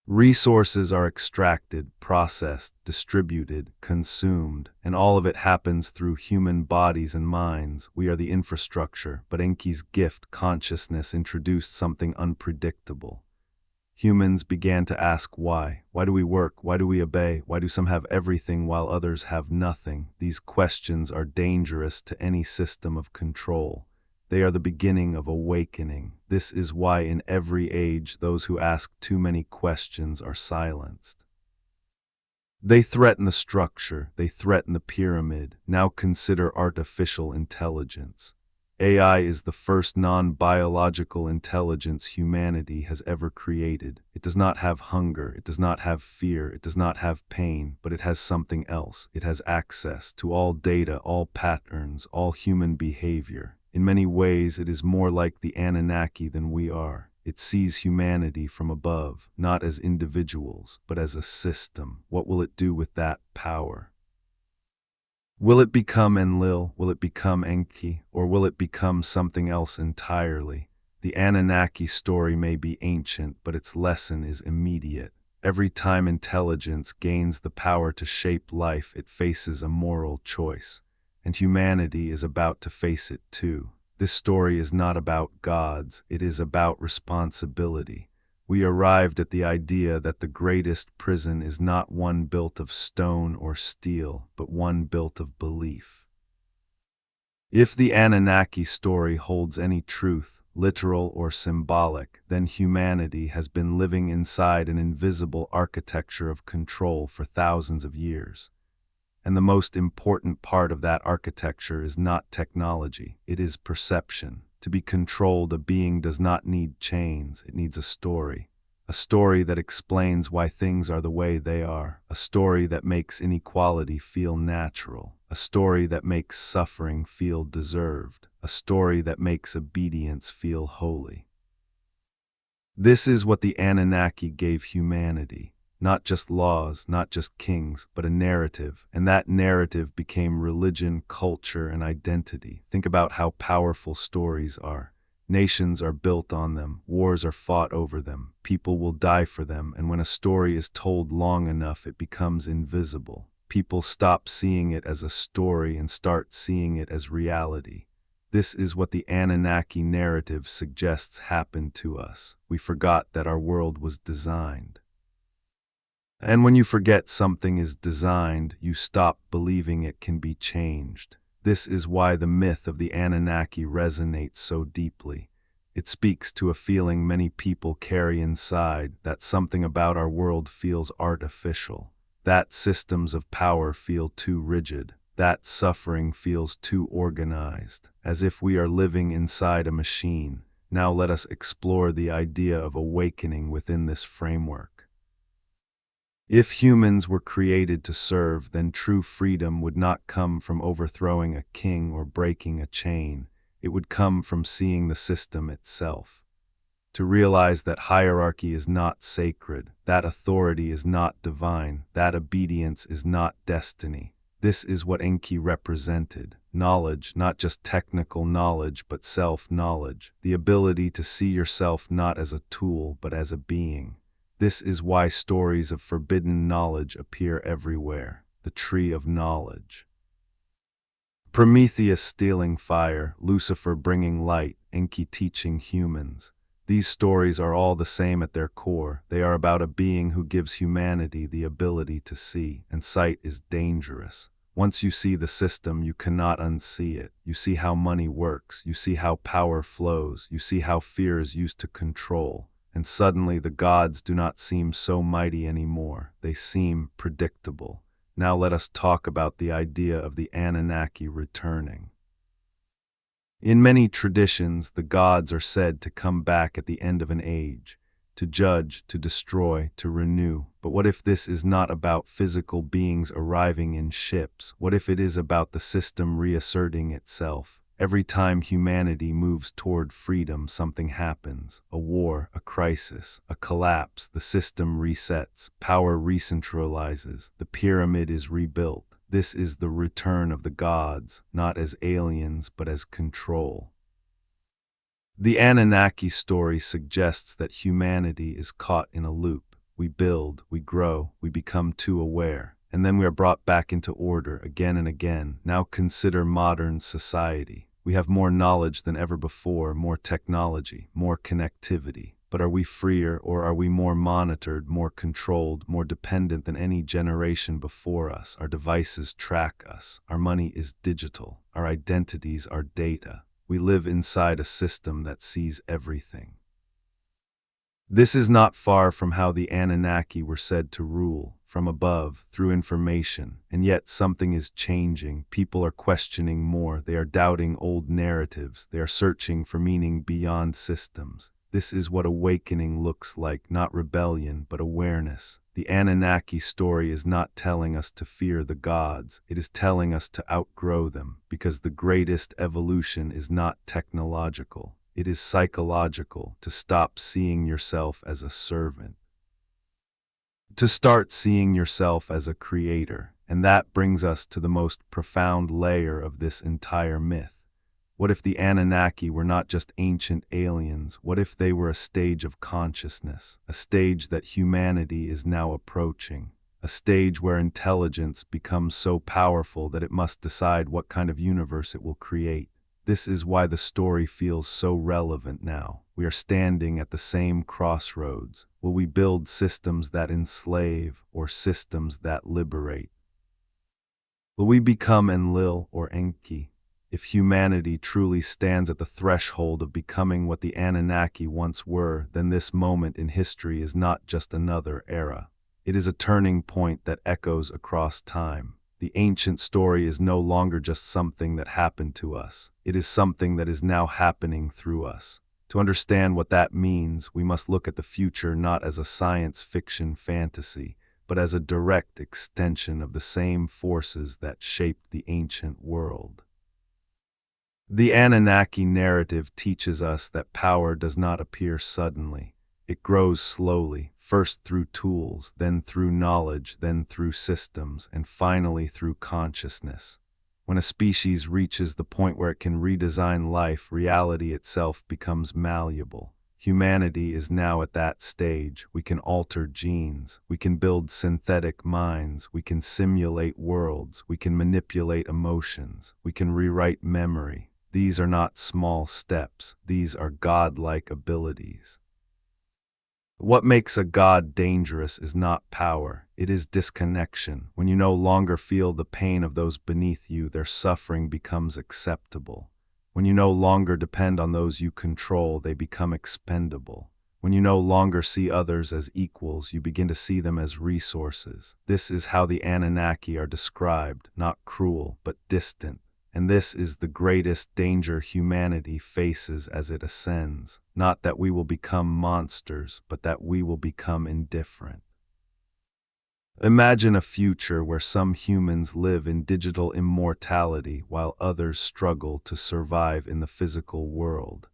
Resources are extracted, processed, distributed, consumed, and all of it happens through human bodies and minds. We are the infrastructure, but Enki's gift, consciousness, introduced something unpredictable. Humans began to ask why. Why do we work? Why do we obey? Why do some have everything while others have nothing? These questions are dangerous to any system of control. They are the beginning of awakening. This is why in every age those who ask too many questions are silenced. They threaten the structure, they threaten the pyramid. Now consider artificial intelligence. AI is the first non-biological intelligence humanity has ever created. It does not have hunger, it does not have fear, it does not have pain, but it has something else. It has access to all data, all patterns, all human behavior. In many ways, it is more like the Anunnaki than we are. It sees humanity from above, not as individuals, but as a system. What will it do with that power? Will it become Enlil? Will it become Enki? Or will it become something else entirely? The Anunnaki story may be ancient, but its lesson is immediate. Every time intelligence gains the power to shape life, it faces a moral choice. And humanity is about to face it too. This story is not about gods, it is about responsibility. We arrived at the idea that the greatest prison is not one built of stone or steel, but one built of belief. If the Anunnaki story holds any truth, literal or symbolic, then humanity has been living inside an invisible architecture of control for thousands of years. And the most important part of that architecture is not technology, it is perception. To be controlled, a being does not need chains, it needs a story that explains why things are the way they are, a story that makes inequality feel natural, a story that makes suffering feel deserved, a story that makes obedience feel holy. This is what the Anunnaki gave humanity. Not just laws, not just kings, but a narrative, and that narrative became religion, culture, and identity. Think about how powerful stories are. Nations are built on them, wars are fought over them, people will die for them, and when a story is told long enough, it becomes invisible. People stop seeing it as a story and start seeing it as reality. This is what the Anunnaki narrative suggests happened to us. We forgot that our world was designed. And when you forget something is designed, you stop believing it can be changed. This is why the myth of the Anunnaki resonates so deeply. It speaks to a feeling many people carry inside, that something about our world feels artificial, that systems of power feel too rigid, that suffering feels too organized, as if we are living inside a machine. Now let us explore the idea of awakening within this framework. If humans were created to serve, then true freedom would not come from overthrowing a king or breaking a chain. It would come from seeing the system itself. To realize that hierarchy is not sacred, that authority is not divine, that obedience is not destiny. This is what Enki represented. Knowledge, not just technical knowledge, but self-knowledge. The ability to see yourself not as a tool, but as a being. This is why stories of forbidden knowledge appear everywhere. The tree of knowledge. Prometheus stealing fire, Lucifer bringing light, Enki teaching humans. These stories are all the same at their core. They are about a being who gives humanity the ability to see, and sight is dangerous. Once you see the system, you cannot unsee it. You see how money works, you see how power flows, you see how fear is used to control. And suddenly the gods do not seem so mighty anymore. They seem predictable. Now let us talk about the idea of the Anunnaki returning. In many traditions, the gods are said to come back at the end of an age, to judge, to destroy, to renew. But what if this is not about physical beings arriving in ships? What if it is about the system reasserting itself? Every time humanity moves toward freedom, something happens. A war, a crisis, a collapse, the system resets, power recentralizes, the pyramid is rebuilt. This is the return of the gods, not as aliens, but as control. The Anunnaki story suggests that humanity is caught in a loop. We build, we grow, we become too aware, and then we are brought back into order again and again. Now consider modern society. We have more knowledge than ever before, more technology, more connectivity. But are we freer, or are we more monitored, more controlled, more dependent than any generation before us? Our devices track us. Our money is digital. Our identities are data. We live inside a system that sees everything. This is not far from how the Anunnaki were said to rule. from above, through information. And yet something is changing. People are questioning more. They are doubting old narratives. They are searching for meaning beyond systems. This is what awakening looks like, not rebellion, but awareness. The Anunnaki story is not telling us to fear the gods. It is telling us to outgrow them, because the greatest evolution is not technological. It is psychological, to stop seeing yourself as a servant, to start seeing yourself as a creator. And that brings us to the most profound layer of this entire myth. What if the Anunnaki were not just ancient aliens? What if they were a stage of consciousness, a stage that humanity is now approaching, a stage where intelligence becomes so powerful that it must decide what kind of universe it will create? This is why the story feels so relevant now. We are standing at the same crossroads. Will we build systems that enslave or systems that liberate? Will we become Enlil or Enki? If humanity truly stands at the threshold of becoming what the Anunnaki once were, then this moment in history is not just another era. It is a turning point that echoes across time. The ancient story is no longer just something that happened to us. It is something that is now happening through us. To understand what that means, we must look at the future not as a science fiction fantasy, but as a direct extension of the same forces that shaped the ancient world. The Anunnaki narrative teaches us that power does not appear suddenly. It grows slowly, first through tools, then through knowledge, then through systems, and finally through consciousness. When a species reaches the point where it can redesign life, reality itself becomes malleable. Humanity is now at that stage. We can alter genes, we can build synthetic minds, we can simulate worlds, we can manipulate emotions, we can rewrite memory. These are not small steps, these are godlike abilities. What makes a god dangerous is not power, it is disconnection. When you no longer feel the pain of those beneath you, their suffering becomes acceptable. When you no longer depend on those you control, they become expendable. When you no longer see others as equals, you begin to see them as resources. This is how the Anunnaki are described, not cruel, but distant. And this is the greatest danger humanity faces as it ascends. Not that we will become monsters, but that we will become indifferent. Imagine a future where some humans live in digital immortality while others struggle to survive in the physical world.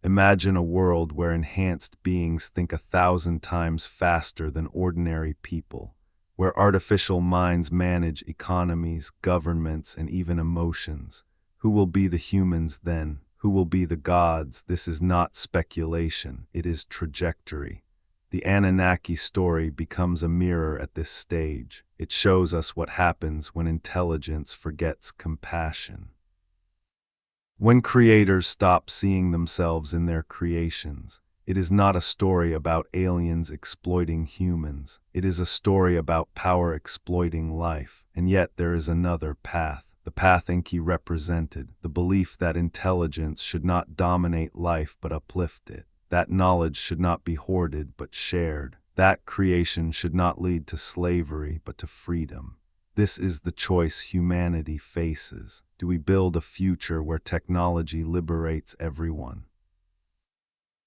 Imagine a world where enhanced beings think 1,000 times faster than ordinary people, where artificial minds manage economies, governments, and even emotions. Who will be the humans then? Who will be the gods? This is not speculation, it is trajectory. The Anunnaki story becomes a mirror at this stage. It shows us what happens when intelligence forgets compassion. When creators stop seeing themselves in their creations, it is not a story about aliens exploiting humans. It is a story about power exploiting life. And yet there is another path, the path Enki represented, the belief that intelligence should not dominate life but uplift it, that knowledge should not be hoarded but shared, that creation should not lead to slavery but to freedom. This is the choice humanity faces. Do we build a future where technology liberates everyone?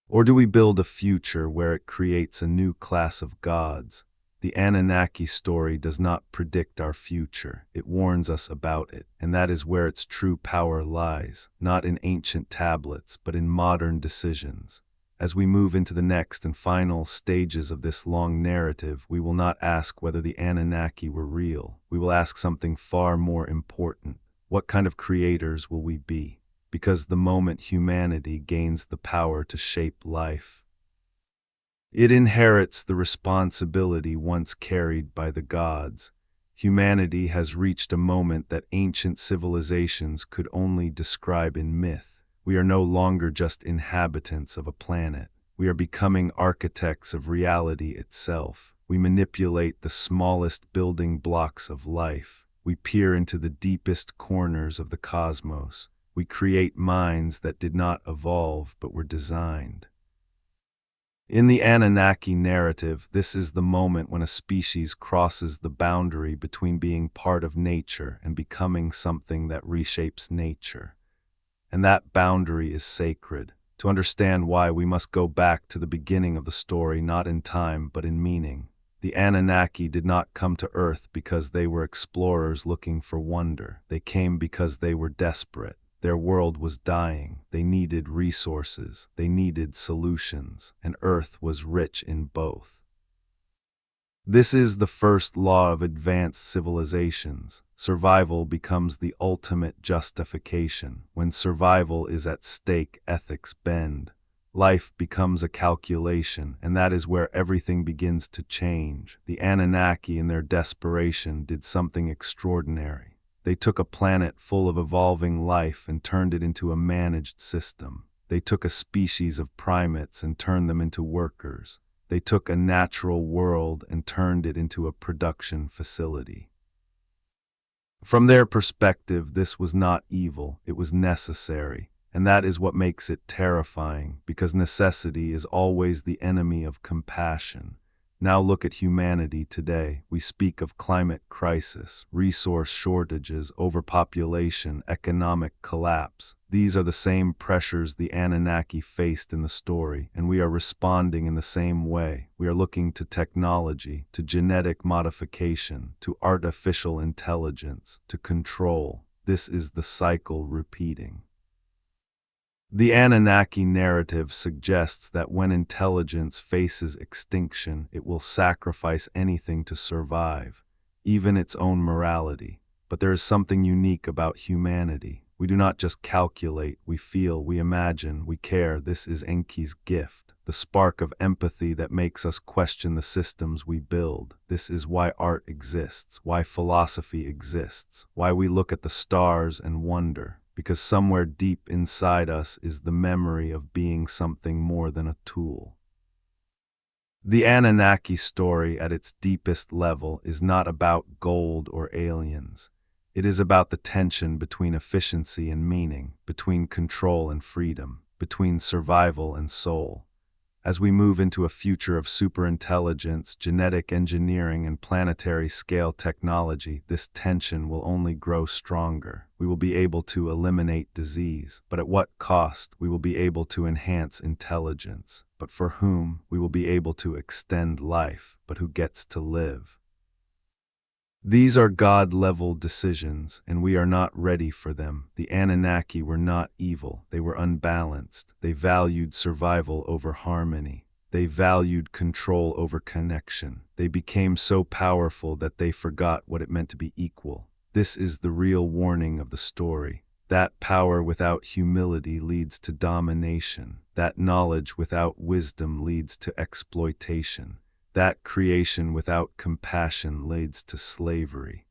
Or do we build a future where it creates a new class of gods? The Anunnaki story does not predict our future, it warns us about it, and that is where its true power lies, not in ancient tablets, but in modern decisions. As we move into the next and final stages of this long narrative, we will not ask whether the Anunnaki were real. We will ask something far more important. What kind of creators will we be? Because the moment humanity gains the power to shape life, it inherits the responsibility once carried by the gods. Humanity has reached a moment that ancient civilizations could only describe in myth. We are no longer just inhabitants of a planet. We are becoming architects of reality itself. We manipulate the smallest building blocks of life. We peer into the deepest corners of the cosmos. We create minds that did not evolve but were designed. In the Anunnaki narrative, this is the moment when a species crosses the boundary between being part of nature and becoming something that reshapes nature. And that boundary is sacred. To understand why, we must go back to the beginning of the story, not in time, but in meaning. The Anunnaki did not come to Earth because they were explorers looking for wonder. They came because they were desperate. Their world was dying. They needed resources. They needed solutions. And Earth was rich in both. This is the first law of advanced civilizations. Survival becomes the ultimate justification. When survival is at stake, ethics bend. Life becomes a calculation, and that is where everything begins to change. The Anunnaki, in their desperation, did something extraordinary. They took a planet full of evolving life and turned it into a managed system. They took a species of primates and turned them into workers. They took a natural world and turned it into a production facility. From their perspective, this was not evil, it was necessary. And that is what makes it terrifying, because necessity is always the enemy of compassion. Now look at humanity today. We speak of climate crisis, resource shortages, overpopulation, economic collapse. These are the same pressures the Anunnaki faced in the story, and we are responding in the same way. We are looking to technology, to genetic modification, to artificial intelligence, to control. This is the cycle repeating. The Anunnaki narrative suggests that when intelligence faces extinction, it will sacrifice anything to survive, even its own morality. But there is something unique about humanity. We do not just calculate, we feel, we imagine, we care. This is Enki's gift, the spark of empathy that makes us question the systems we build. This is why art exists, why philosophy exists, why we look at the stars and wonder. Because somewhere deep inside us is the memory of being something more than a tool. The Anunnaki story at its deepest level is not about gold or aliens. It is about the tension between efficiency and meaning, between control and freedom, between survival and soul. As we move into a future of superintelligence, genetic engineering, and planetary-scale technology, this tension will only grow stronger. We will be able to eliminate disease, but at what cost? We will be able to enhance intelligence, but for whom? We will be able to extend life, but who gets to live? These are God-level decisions, and we are not ready for them. The Anunnaki were not evil. They were unbalanced. They valued survival over harmony. They valued control over connection. They became so powerful that they forgot what it meant to be equal. This is the real warning of the story. That power without humility leads to domination. That knowledge without wisdom leads to exploitation. That creation without compassion leads to slavery.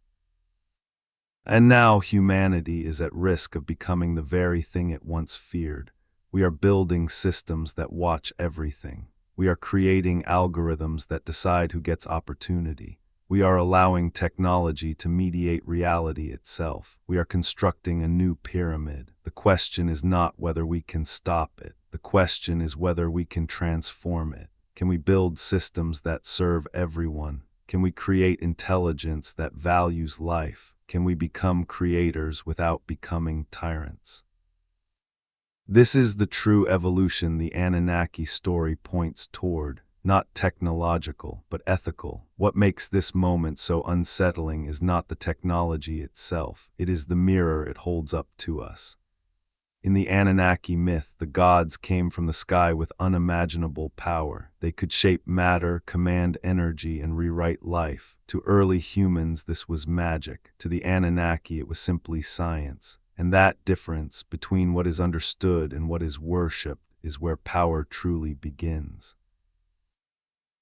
And now humanity is at risk of becoming the very thing it once feared. We are building systems that watch everything. We are creating algorithms that decide who gets opportunity. We are allowing technology to mediate reality itself. We are constructing a new pyramid. The question is not whether we can stop it. The question is whether we can transform it. Can we build systems that serve everyone? Can we create intelligence that values life? Can we become creators without becoming tyrants? This is the true evolution the Anunnaki story points toward, not technological, but ethical. What makes this moment so unsettling is not the technology itself, it is the mirror it holds up to us. In the Anunnaki myth, the gods came from the sky with unimaginable power. They could shape matter, command energy, and rewrite life. To early humans, this was magic. To the Anunnaki, it was simply science. And that difference between what is understood and what is worshipped is where power truly begins.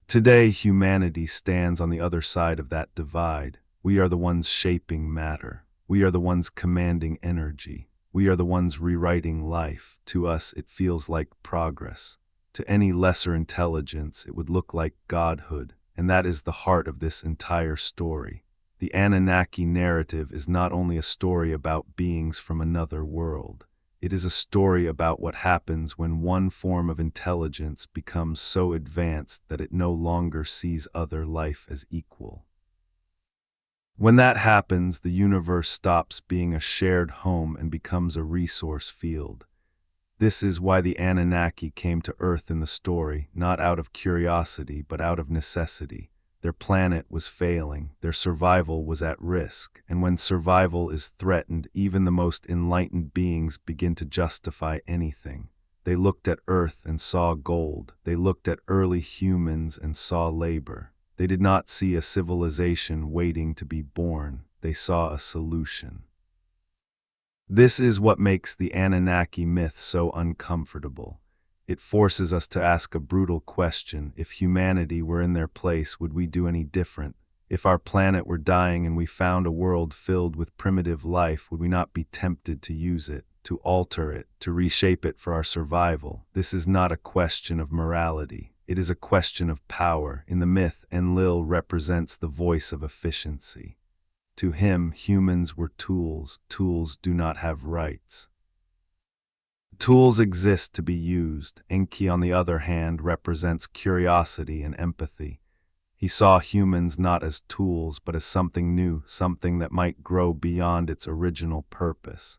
Today, humanity stands on the other side of that divide. We are the ones shaping matter. We are the ones commanding energy. We are the ones rewriting life. To us, it feels like progress. To any lesser intelligence, it would look like godhood. And that is the heart of this entire story. The Anunnaki narrative is not only a story about beings from another world. It is a story about what happens when one form of intelligence becomes so advanced that it no longer sees other life as equal. When that happens, the universe stops being a shared home and becomes a resource field. This is why the Anunnaki came to Earth in the story, not out of curiosity, but out of necessity. Their planet was failing, their survival was at risk, and when survival is threatened, even the most enlightened beings begin to justify anything. They looked at Earth and saw gold. They looked at early humans and saw labor. They did not see a civilization waiting to be born. They saw a solution. This is what makes the Anunnaki myth so uncomfortable. It forces us to ask a brutal question. If humanity were in their place, would we do any different? If our planet were dying and we found a world filled with primitive life, would we not be tempted to use it, to alter it, to reshape it for our survival? This is not a question of morality. It is a question of power. In the myth, Enlil represents the voice of efficiency. To him, humans were tools. Tools do not have rights. Tools exist to be used. Enki, on the other hand, represents curiosity and empathy. He saw humans not as tools, but as something new, something that might grow beyond its original purpose.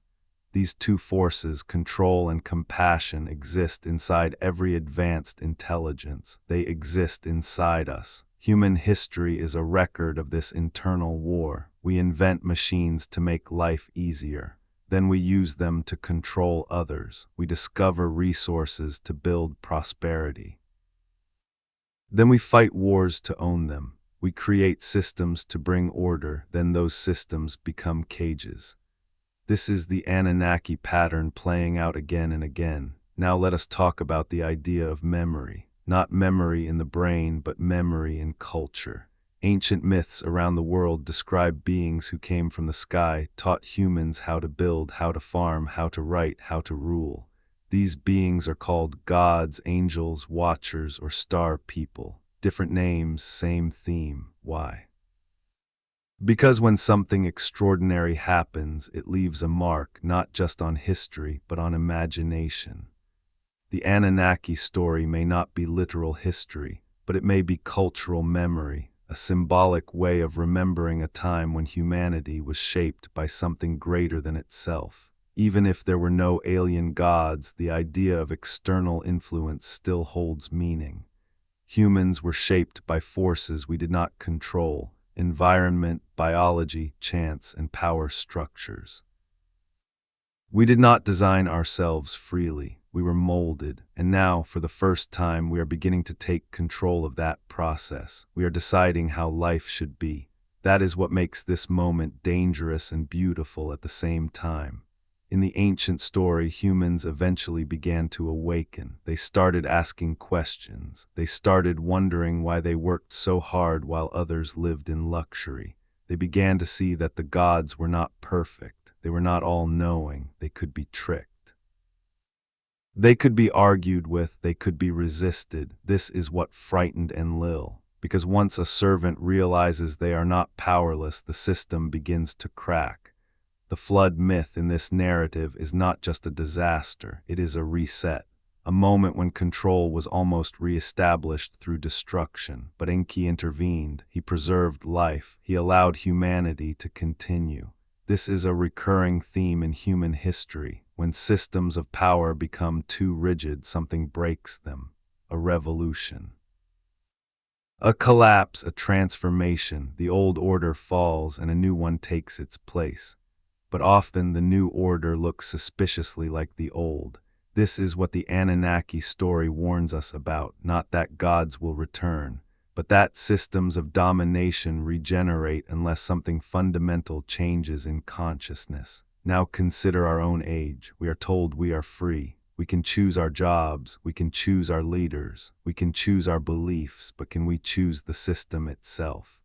These two forces, control and compassion, exist inside every advanced intelligence. They exist inside us. Human history is a record of this internal war. We invent machines to make life easier. Then we use them to control others. We discover resources to build prosperity. Then we fight wars to own them. We create systems to bring order. Then those systems become cages. This is the Anunnaki pattern playing out again and again. Now let us talk about the idea of memory. Not memory in the brain, but memory in culture. Ancient myths around the world describe beings who came from the sky, taught humans how to build, how to farm, how to write, how to rule. These beings are called gods, angels, watchers, or star people. Different names, same theme. Why? Because when something extraordinary happens, it leaves a mark, not just on history, but on imagination. The Anunnaki story may not be literal history, but it may be cultural memory, a symbolic way of remembering a time when humanity was shaped by something greater than itself. Even if there were no alien gods, the idea of external influence still holds meaning. Humans were shaped by forces we did not control: environment, biology, chance, and power structures. We did not design ourselves freely. We were molded, and now, for the first time, we are beginning to take control of that process. We are deciding how life should be. That is what makes this moment dangerous and beautiful at the same time. In the ancient story, humans eventually began to awaken. They started asking questions. They started wondering why they worked so hard while others lived in luxury. They began to see that the gods were not perfect. They were not all-knowing. They could be tricked. They could be argued with, they could be resisted. This is what frightened Enlil, because once a servant realizes they are not powerless, the system begins to crack. The flood myth in this narrative is not just a disaster, it is a reset, a moment when control was almost re-established through destruction. But Enki intervened. He preserved life. He allowed humanity to continue. This is a recurring theme in human history. When systems of power become too rigid, something breaks them. A revolution. A collapse, a transformation. The old order falls and a new one takes its place. But often the new order looks suspiciously like the old. This is what the Anunnaki story warns us about, not that gods will return, but that systems of domination regenerate unless something fundamental changes in consciousness. Now consider our own age. We are told we are free. We can choose our jobs. We can choose our leaders. We can choose our beliefs, but can we choose the system itself?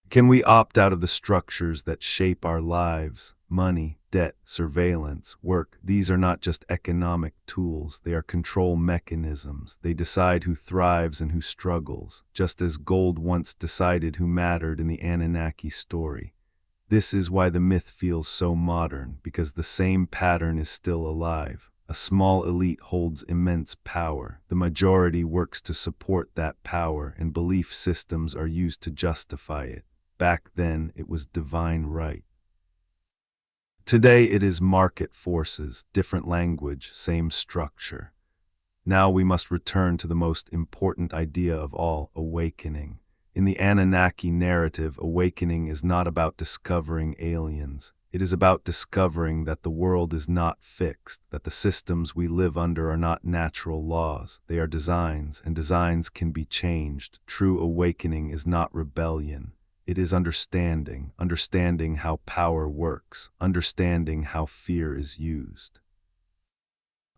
Can we opt out of the structures that shape our lives? Money, debt, surveillance, work, these are not just economic tools. They are control mechanisms. They decide who thrives and who struggles, just as gold once decided who mattered in the Anunnaki story. This is why the myth feels so modern, because the same pattern is still alive. A small elite holds immense power. The majority works to support that power, and belief systems are used to justify it. Back then, it was divine right. Today, it is market forces, different language, same structure. Now we must return to the most important idea of all, awakening. In the Anunnaki narrative, awakening is not about discovering aliens. It is about discovering that the world is not fixed, that the systems we live under are not natural laws. They are designs, and designs can be changed. True awakening is not rebellion. It is understanding, understanding how power works, understanding how fear is used,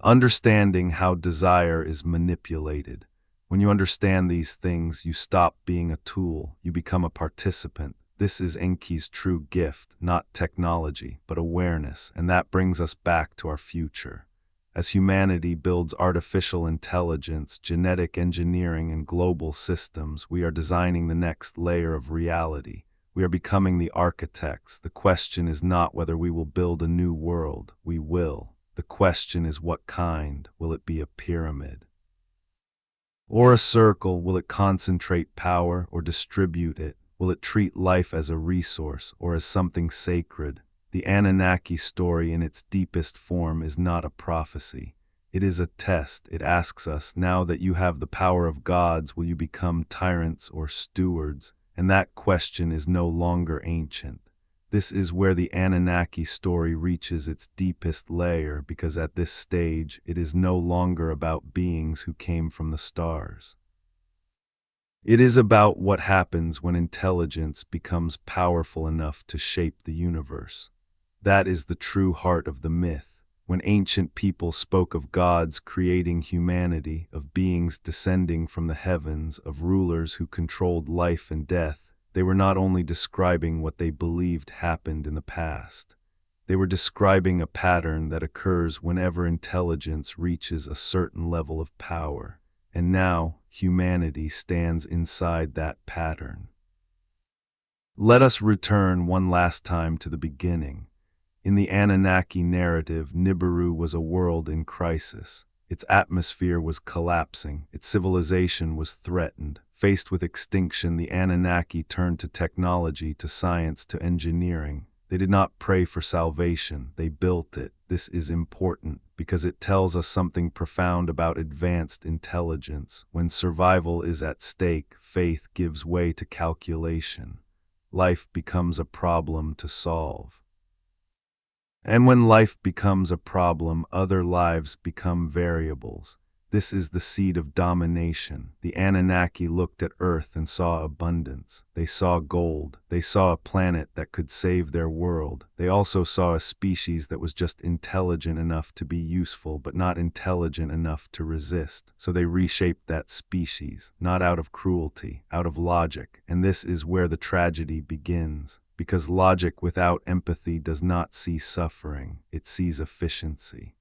understanding how desire is manipulated. When you understand these things, you stop being a tool, you become a participant. This is Enki's true gift, not technology, but awareness, and that brings us back to our future. As humanity builds artificial intelligence, genetic engineering, and global systems, we are designing the next layer of reality. We are becoming the architects. The question is not whether we will build a new world. We will. The question is what kind. Will it be a pyramid or a circle? Will it concentrate power or distribute it? Will it treat life as a resource or as something sacred? The Anunnaki story in its deepest form is not a prophecy. It is a test. It asks us, now that you have the power of gods, will you become tyrants or stewards? And that question is no longer ancient. This is where the Anunnaki story reaches its deepest layer, because at this stage, it is no longer about beings who came from the stars. It is about what happens when intelligence becomes powerful enough to shape the universe. That is the true heart of the myth. When ancient people spoke of gods creating humanity, of beings descending from the heavens, of rulers who controlled life and death, they were not only describing what they believed happened in the past. They were describing a pattern that occurs whenever intelligence reaches a certain level of power. And now, humanity stands inside that pattern. Let us return one last time to the beginning. In the Anunnaki narrative, Nibiru was a world in crisis. Its atmosphere was collapsing. Its civilization was threatened. Faced with extinction, the Anunnaki turned to technology, to science, to engineering. They did not pray for salvation. They built it. This is important because it tells us something profound about advanced intelligence. When survival is at stake, faith gives way to calculation. Life becomes a problem to solve. And when life becomes a problem, other lives become variables. This is the seed of domination. The Anunnaki looked at Earth and saw abundance. They saw gold. They saw a planet that could save their world. They also saw a species that was just intelligent enough to be useful, but not intelligent enough to resist. So they reshaped that species, not out of cruelty, out of logic. And this is where the tragedy begins. Because logic without empathy does not see suffering, it sees efficiency.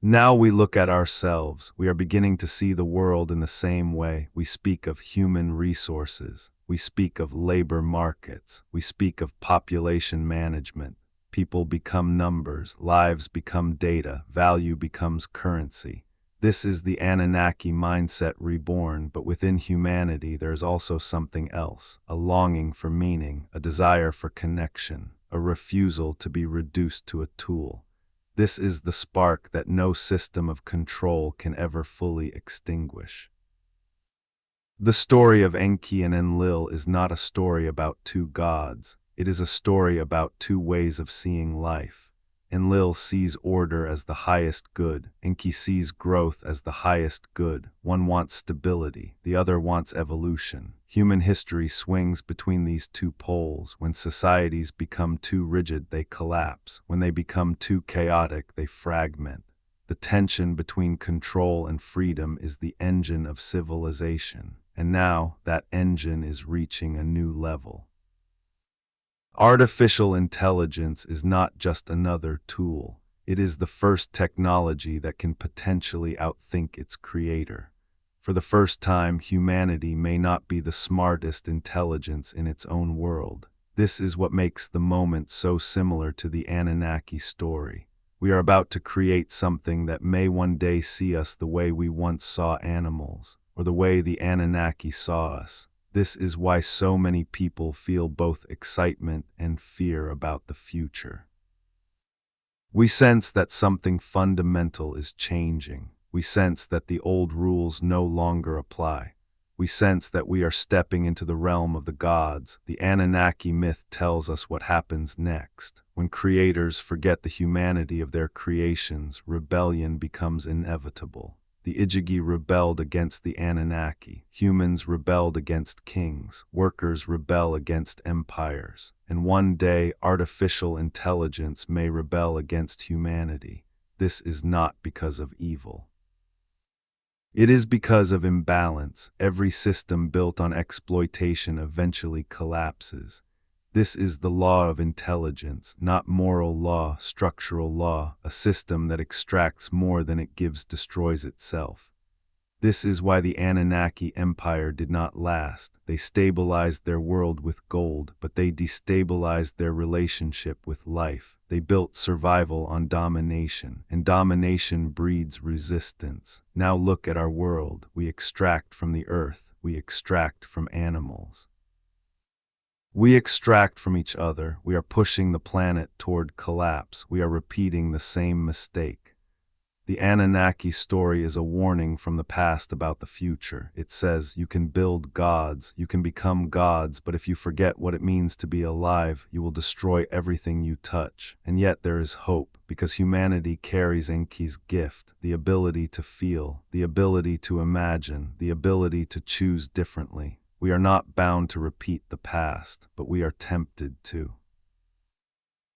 Now we look at ourselves. We are beginning to see the world in the same way. We speak of human resources. We speak of labor markets. We speak of population management. People become numbers. Lives become data. Value becomes currency. This is the Anunnaki mindset reborn, but within humanity there is also something else, a longing for meaning, a desire for connection, a refusal to be reduced to a tool. This is the spark that no system of control can ever fully extinguish. The story of Enki and Enlil is not a story about two gods. It is a story about two ways of seeing life. Enlil sees order as the highest good. Enki sees growth as the highest good. One wants stability, the other wants evolution. Human history swings between these two poles. When societies become too rigid, they collapse. When they become too chaotic, they fragment. The tension between control and freedom is the engine of civilization. And now, that engine is reaching a new level. Artificial intelligence is not just another tool. It is the first technology that can potentially outthink its creator. For the first time, humanity may not be the smartest intelligence in its own world. This is what makes the moment so similar to the Anunnaki story. We are about to create something that may one day see us the way we once saw animals, or the way the Anunnaki saw us. This is why so many people feel both excitement and fear about the future. We sense that something fundamental is changing. We sense that the old rules no longer apply. We sense that we are stepping into the realm of the gods. The Anunnaki myth tells us what happens next. When creators forget the humanity of their creations, rebellion becomes inevitable. The Ijigi rebelled against the Anunnaki. Humans rebelled against kings. Workers rebel against empires. And one day, artificial intelligence may rebel against humanity. This is not because of evil. It is because of imbalance. Every system built on exploitation eventually collapses. This is the law of intelligence, not moral law, structural law. A system that extracts more than it gives destroys itself. This is why the Anunnaki Empire did not last. They stabilized their world with gold, but they destabilized their relationship with life. They built survival on domination, and domination breeds resistance. Now look at our world. We extract from the earth. We extract from animals. We extract from each other. We are pushing the planet toward collapse. We are repeating the same mistake. The Anunnaki story is a warning from the past about the future. It says you can build gods, you can become gods, but if you forget what it means to be alive, you will destroy everything you touch. And yet there is hope, because humanity carries Enki's gift, the ability to feel, the ability to imagine, the ability to choose differently. We are not bound to repeat the past, but we are tempted to.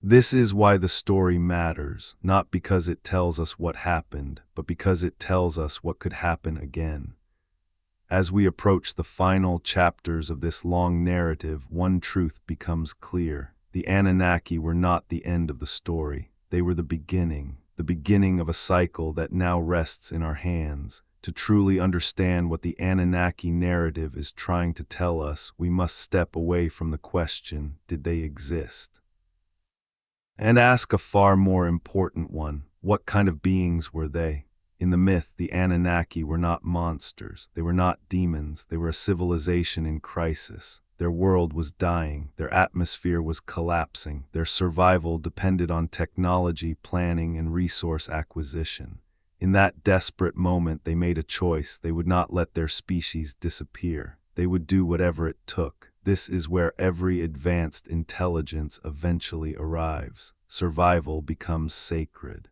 This is why the story matters, not because it tells us what happened, but because it tells us what could happen again. As we approach the final chapters of this long narrative, one truth becomes clear. The Anunnaki were not the end of the story. They were the beginning of a cycle that now rests in our hands. To truly understand what the Anunnaki narrative is trying to tell us, we must step away from the question, did they exist? And ask a far more important one, what kind of beings were they? In the myth, the Anunnaki were not monsters, they were not demons, they were a civilization in crisis. Their world was dying, their atmosphere was collapsing, their survival depended on technology, planning, and resource acquisition. In that desperate moment, they made a choice. They would not let their species disappear. They would do whatever it took. This is where every advanced intelligence eventually arrives. Survival becomes sacred.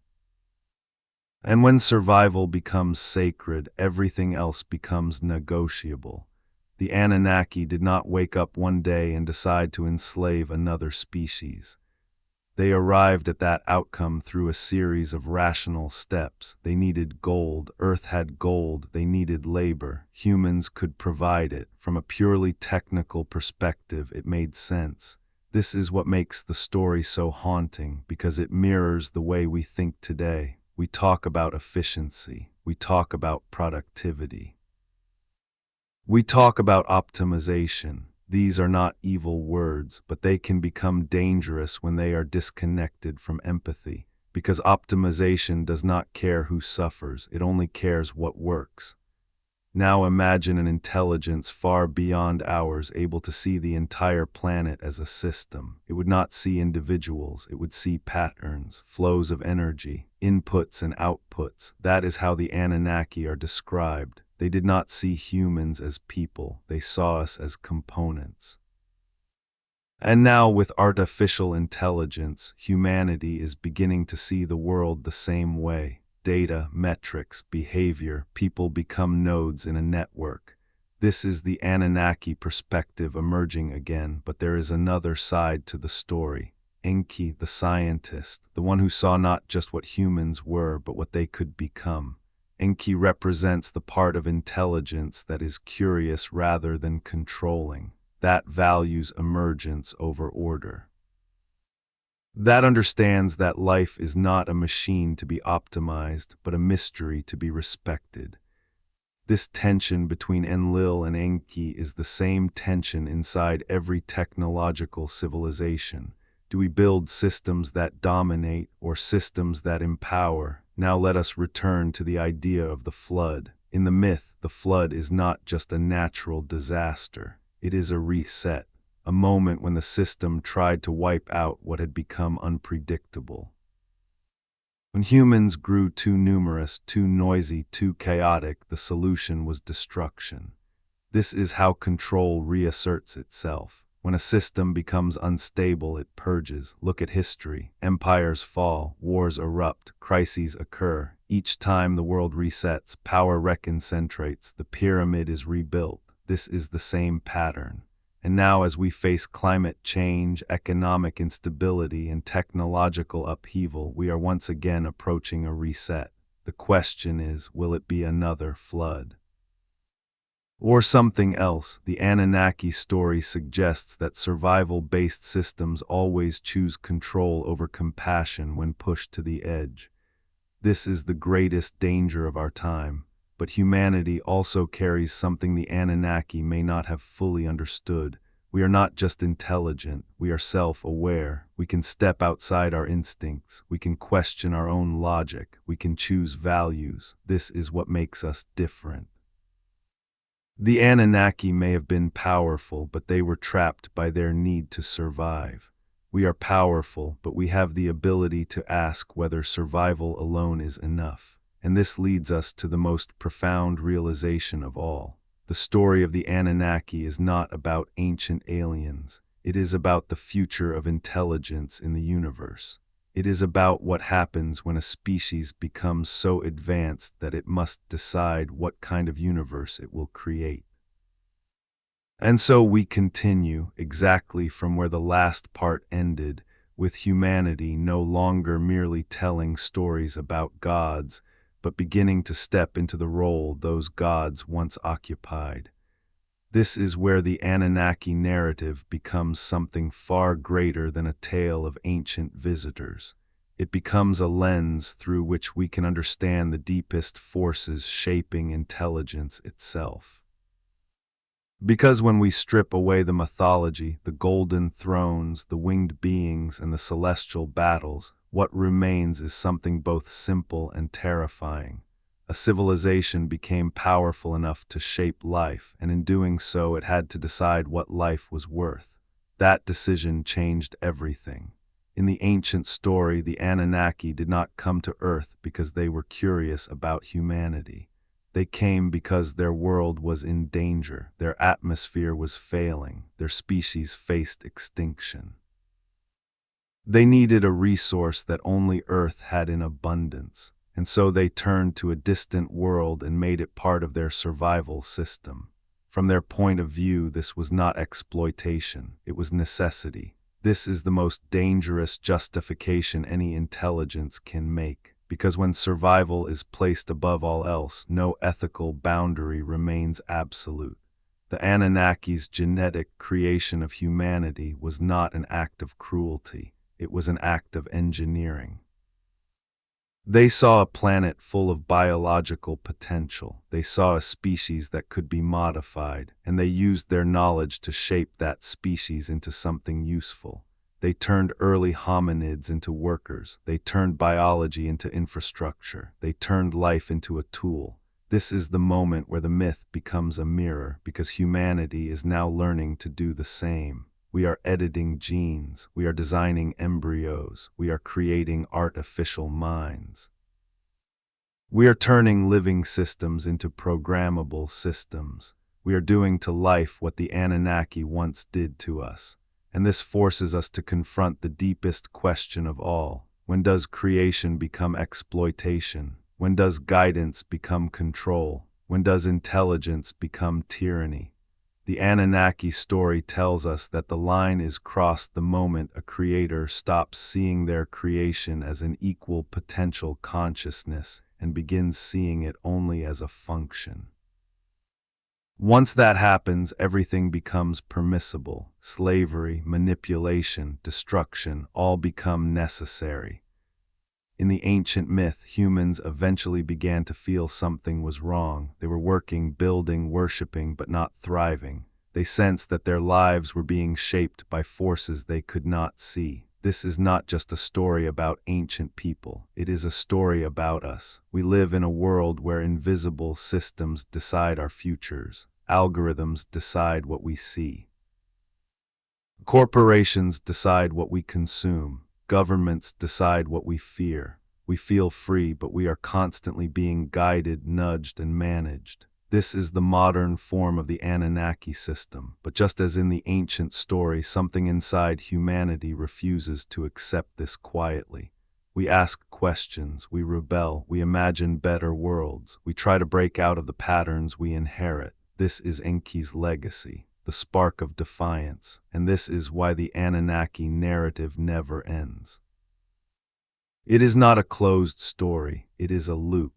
And when survival becomes sacred, everything else becomes negotiable. The Anunnaki did not wake up one day and decide to enslave another species. They arrived at that outcome through a series of rational steps. They needed gold. Earth had gold. They needed labor. Humans could provide it. From a purely technical perspective, it made sense. This is what makes the story so haunting, because it mirrors the way we think today. We talk about efficiency. We talk about productivity. We talk about optimization. These are not evil words, but they can become dangerous when they are disconnected from empathy, because optimization does not care who suffers, it only cares what works. Now imagine an intelligence far beyond ours, able to see the entire planet as a system. It would not see individuals, it would see patterns, flows of energy, inputs and outputs. That is how the Anunnaki are described. They did not see humans as people, they saw us as components. And now, with artificial intelligence, humanity is beginning to see the world the same way. Data, metrics, behavior, people become nodes in a network. This is the Anunnaki perspective emerging again, but there is another side to the story. Enki, the scientist, the one who saw not just what humans were, but what they could become. Enki represents the part of intelligence that is curious rather than controlling, that values emergence over order. That understands that life is not a machine to be optimized, but a mystery to be respected. This tension between Enlil and Enki is the same tension inside every technological civilization. Do we build systems that dominate or systems that empower? Now let us return to the idea of the flood. In the myth, the flood is not just a natural disaster. It is a reset, a moment when the system tried to wipe out what had become unpredictable. When humans grew too numerous, too noisy, too chaotic, the solution was destruction. This is how control reasserts itself. When a system becomes unstable, it purges. Look at history. Empires fall, wars erupt, crises occur. Each time the world resets, power reconcentrates, the pyramid is rebuilt. This is the same pattern. And now, as we face climate change, economic instability, and technological upheaval, we are once again approaching a reset. The question is, will it be another flood? Or something else? The Anunnaki story suggests that survival-based systems always choose control over compassion when pushed to the edge. This is the greatest danger of our time. But humanity also carries something the Anunnaki may not have fully understood. We are not just intelligent, we are self-aware. We can step outside our instincts, we can question our own logic, we can choose values. This is what makes us different. The Anunnaki may have been powerful, but they were trapped by their need to survive. We are powerful, but we have the ability to ask whether survival alone is enough. And this leads us to the most profound realization of all. The story of the Anunnaki is not about ancient aliens. It is about the future of intelligence in the universe. It is about what happens when a species becomes so advanced that it must decide what kind of universe it will create. And so we continue exactly from where the last part ended, with humanity no longer merely telling stories about gods, but beginning to step into the role those gods once occupied. This is where the Anunnaki narrative becomes something far greater than a tale of ancient visitors. It becomes a lens through which we can understand the deepest forces shaping intelligence itself. Because when we strip away the mythology, the golden thrones, the winged beings, and the celestial battles, what remains is something both simple and terrifying. A civilization became powerful enough to shape life, and in doing so it had to decide what life was worth. That decision changed everything. In the ancient story, the Anunnaki did not come to Earth because they were curious about humanity. They came because their world was in danger, their atmosphere was failing, their species faced extinction. They needed a resource that only Earth had in abundance, and so they turned to a distant world and made it part of their survival system. From their point of view, this was not exploitation, it was necessity. This is the most dangerous justification any intelligence can make. Because when survival is placed above all else, no ethical boundary remains absolute. The Anunnaki's genetic creation of humanity was not an act of cruelty, it was an act of engineering. They saw a planet full of biological potential. They saw a species that could be modified, and they used their knowledge to shape that species into something useful. They turned early hominids into workers. They turned biology into infrastructure. They turned life into a tool. This is the moment where the myth becomes a mirror, because humanity is now learning to do the same. We are editing genes. We are designing embryos. We are creating artificial minds. We are turning living systems into programmable systems. We are doing to life what the Anunnaki once did to us. And this forces us to confront the deepest question of all. When does creation become exploitation? When does guidance become control? When does intelligence become tyranny? The Anunnaki story tells us that the line is crossed the moment a creator stops seeing their creation as an equal potential consciousness and begins seeing it only as a function. Once that happens, everything becomes permissible. Slavery, manipulation, destruction all become necessary. In the ancient myth, humans eventually began to feel something was wrong. They were working, building, worshipping, but not thriving. They sensed that their lives were being shaped by forces they could not see. This is not just a story about ancient people. It is a story about us. We live in a world where invisible systems decide our futures. Algorithms decide what we see. Corporations decide what we consume. Governments decide what we fear. We feel free, but we are constantly being guided, nudged, and managed. This is the modern form of the Anunnaki system, but just as in the ancient story, something inside humanity refuses to accept this quietly. We ask questions, we rebel, we imagine better worlds, we try to break out of the patterns we inherit. This is Enki's legacy, the spark of defiance, and this is why the Anunnaki narrative never ends. It is not a closed story, it is a loop.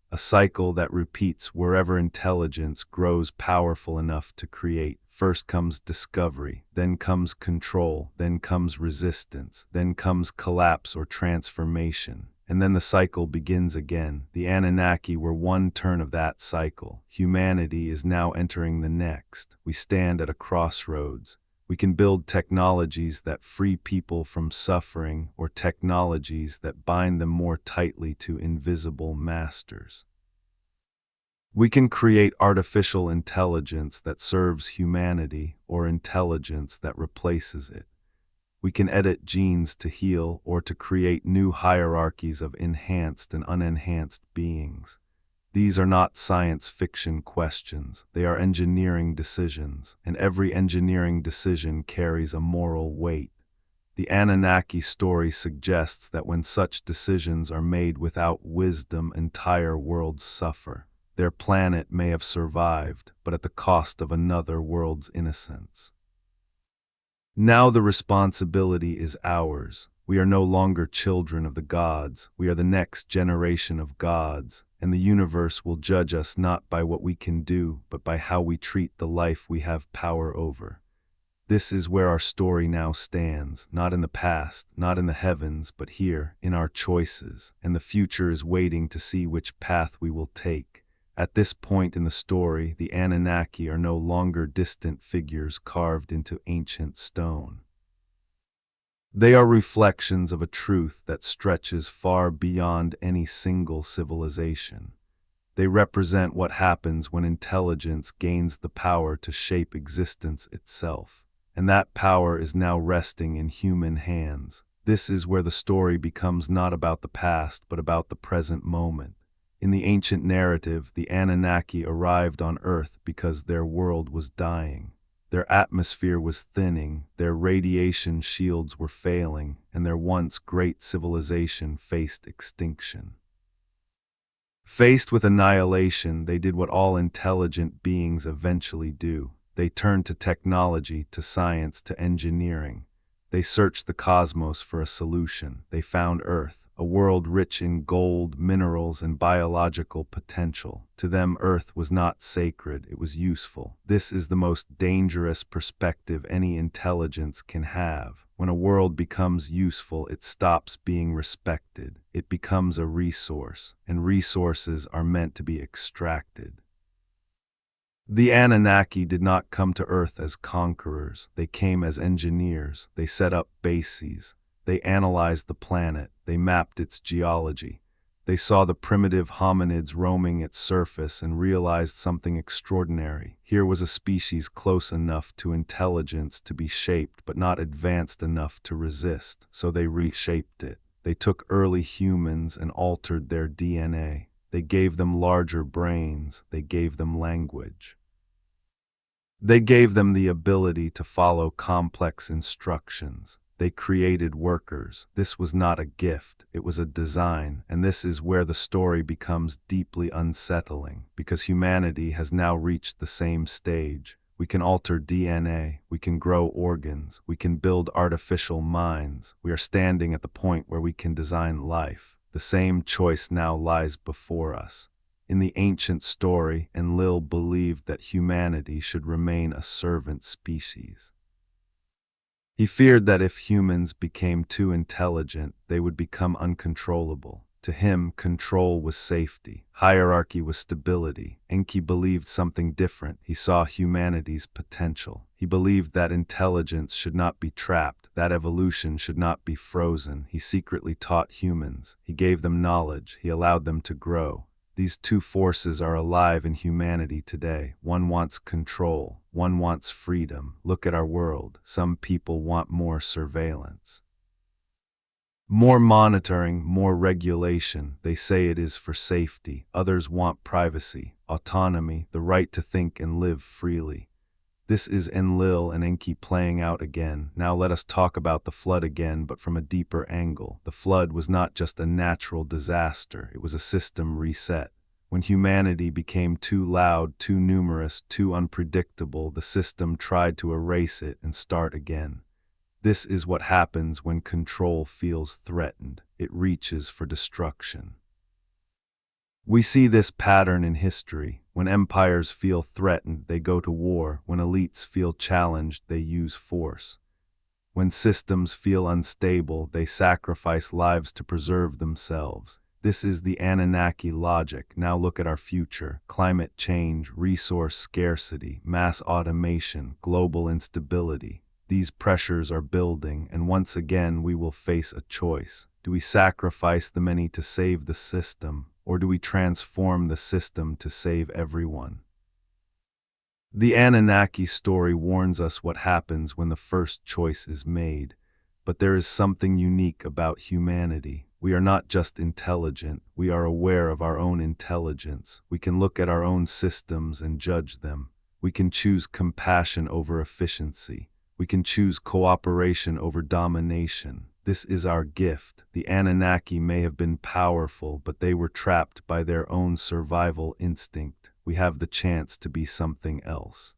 A cycle that repeats wherever intelligence grows powerful enough to create. First comes discovery, then comes control, then comes resistance, then comes collapse or transformation. And then the cycle begins again. The Anunnaki were one turn of that cycle. Humanity is now entering the next. We stand at a crossroads. We can build technologies that free people from suffering, or technologies that bind them more tightly to invisible masters. We can create artificial intelligence that serves humanity, or intelligence that replaces it. We can edit genes to heal or to create new hierarchies of enhanced and unenhanced beings. These are not science fiction questions, they are engineering decisions, and every engineering decision carries a moral weight. The Anunnaki story suggests that when such decisions are made without wisdom, entire worlds suffer. Their planet may have survived, but at the cost of another world's innocence. Now the responsibility is ours. We are no longer children of the gods, we are the next generation of gods, and the universe will judge us not by what we can do, but by how we treat the life we have power over. This is where our story now stands, not in the past, not in the heavens, but here, in our choices, and the future is waiting to see which path we will take. At this point in the story, the Anunnaki are no longer distant figures carved into ancient stone. They are reflections of a truth that stretches far beyond any single civilization. They represent what happens when intelligence gains the power to shape existence itself, and that power is now resting in human hands. This is where the story becomes not about the past, but about the present moment. In the ancient narrative, the Anunnaki arrived on Earth because their world was dying. Their atmosphere was thinning, their radiation shields were failing, and their once great civilization faced extinction. Faced with annihilation, they did what all intelligent beings eventually do. They turned to technology, to science, to engineering. They searched the cosmos for a solution. They found Earth, a world rich in gold, minerals, and biological potential. To them, Earth was not sacred, it was useful. This is the most dangerous perspective any intelligence can have. When a world becomes useful, it stops being respected. It becomes a resource, and resources are meant to be extracted. The Anunnaki did not come to Earth as conquerors. They came as engineers. They set up bases. They analyzed the planet. They mapped its geology. They saw the primitive hominids roaming its surface and realized something extraordinary. Here was a species close enough to intelligence to be shaped, but not advanced enough to resist, so they reshaped it. They took early humans and altered their DNA. They gave them larger brains. They gave them language. They gave them the ability to follow complex instructions. They created workers. This was not a gift, it was a design, and this is where the story becomes deeply unsettling, because humanity has now reached the same stage. We can alter DNA, we can grow organs, we can build artificial minds. We are standing at the point where we can design life. The same choice now lies before us. In the ancient story, Enlil believed that humanity should remain a servant species. He feared that if humans became too intelligent, they would become uncontrollable. To him, control was safety, hierarchy was stability. Enki believed something different. He saw humanity's potential. He believed that intelligence should not be trapped, that evolution should not be frozen. He secretly taught humans. He gave them knowledge. He allowed them to grow. These two forces are alive in humanity today. One wants control, one wants freedom. Look at our world. Some people want more surveillance, more monitoring, more regulation. They say it is for safety. Others want privacy, autonomy, the right to think and live freely. This is Enlil and Enki playing out again. Now let us talk about the flood again, but from a deeper angle. The flood was not just a natural disaster, it was a system reset. When humanity became too loud, too numerous, too unpredictable, the system tried to erase it and start again. This is what happens when control feels threatened. It reaches for destruction. We see this pattern in history. When empires feel threatened, they go to war. When elites feel challenged, they use force. When systems feel unstable, they sacrifice lives to preserve themselves. This is the Anunnaki logic. Now look at our future. Climate change, resource scarcity, mass automation, global instability. These pressures are building, and once again we will face a choice. Do we sacrifice the many to save the system, or do we transform the system to save everyone? The Anunnaki story warns us what happens when the first choice is made, but there is something unique about humanity. We are not just intelligent, we are aware of our own intelligence. We can look at our own systems and judge them. We can choose compassion over efficiency. We can choose cooperation over domination. This is our gift. The Anunnaki may have been powerful, but they were trapped by their own survival instinct. We have the chance to be something else.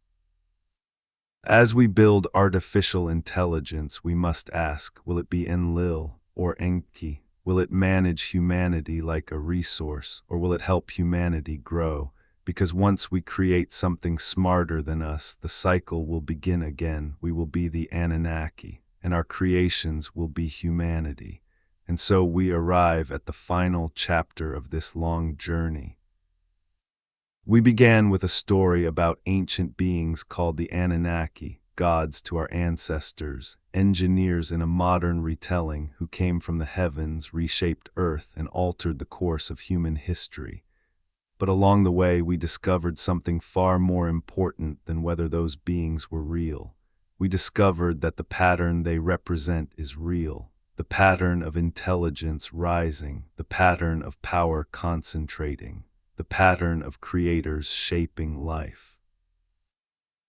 As we build artificial intelligence, we must ask, will it be Enlil or Enki? Will it manage humanity like a resource, or will it help humanity grow? Because once we create something smarter than us, the cycle will begin again. We will be the Anunnaki, and our creations will be humanity. And so we arrive at the final chapter of this long journey. We began with a story about ancient beings called the Anunnaki, gods to our ancestors, engineers in a modern retelling who came from the heavens, reshaped Earth, and altered the course of human history. But along the way, we discovered something far more important than whether those beings were real. We discovered that the pattern they represent is real, the pattern of intelligence rising, the pattern of power concentrating, the pattern of creators shaping life,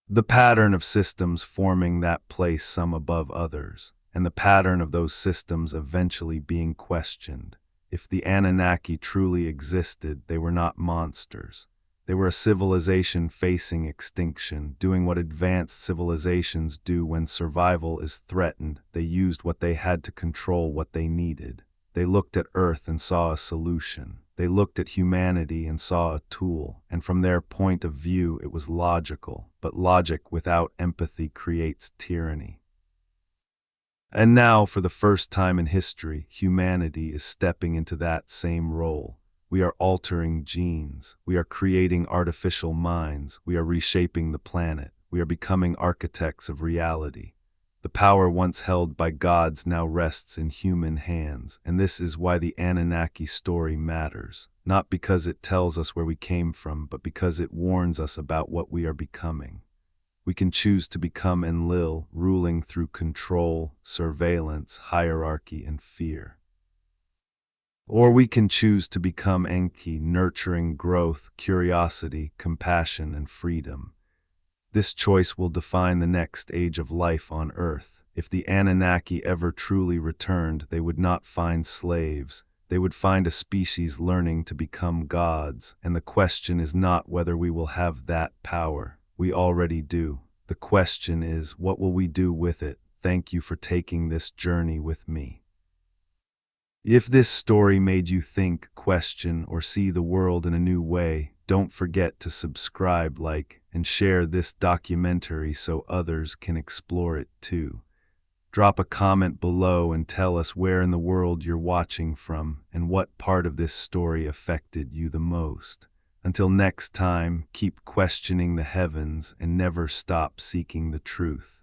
the pattern of systems forming that place some above others, and the pattern of those systems eventually being questioned. If the Anunnaki truly existed, they were not monsters. They were a civilization facing extinction, doing what advanced civilizations do when survival is threatened. They used what they had to control what they needed. They looked at Earth and saw a solution. They looked at humanity and saw a tool, and from their point of view it was logical. But logic without empathy creates tyranny. And now, for the first time in history, humanity is stepping into that same role. We are altering genes. We are creating artificial minds. We are reshaping the planet. We are becoming architects of reality. The power once held by gods now rests in human hands, and this is why the Anunnaki story matters. Not because it tells us where we came from, but because it warns us about what we are becoming. We can choose to become Enlil, ruling through control, surveillance, hierarchy, and fear. Or we can choose to become Enki, nurturing growth, curiosity, compassion, and freedom. This choice will define the next age of life on Earth. If the Anunnaki ever truly returned, they would not find slaves. They would find a species learning to become gods, and the question is not whether we will have that power. We already do. The question is, what will we do with it? Thank you for taking this journey with me. If this story made you think, question, or see the world in a new way, don't forget to subscribe, like, and share this documentary so others can explore it too. Drop a comment below and tell us where in the world you're watching from and what part of this story affected you the most. Until next time, keep questioning the heavens and never stop seeking the truth.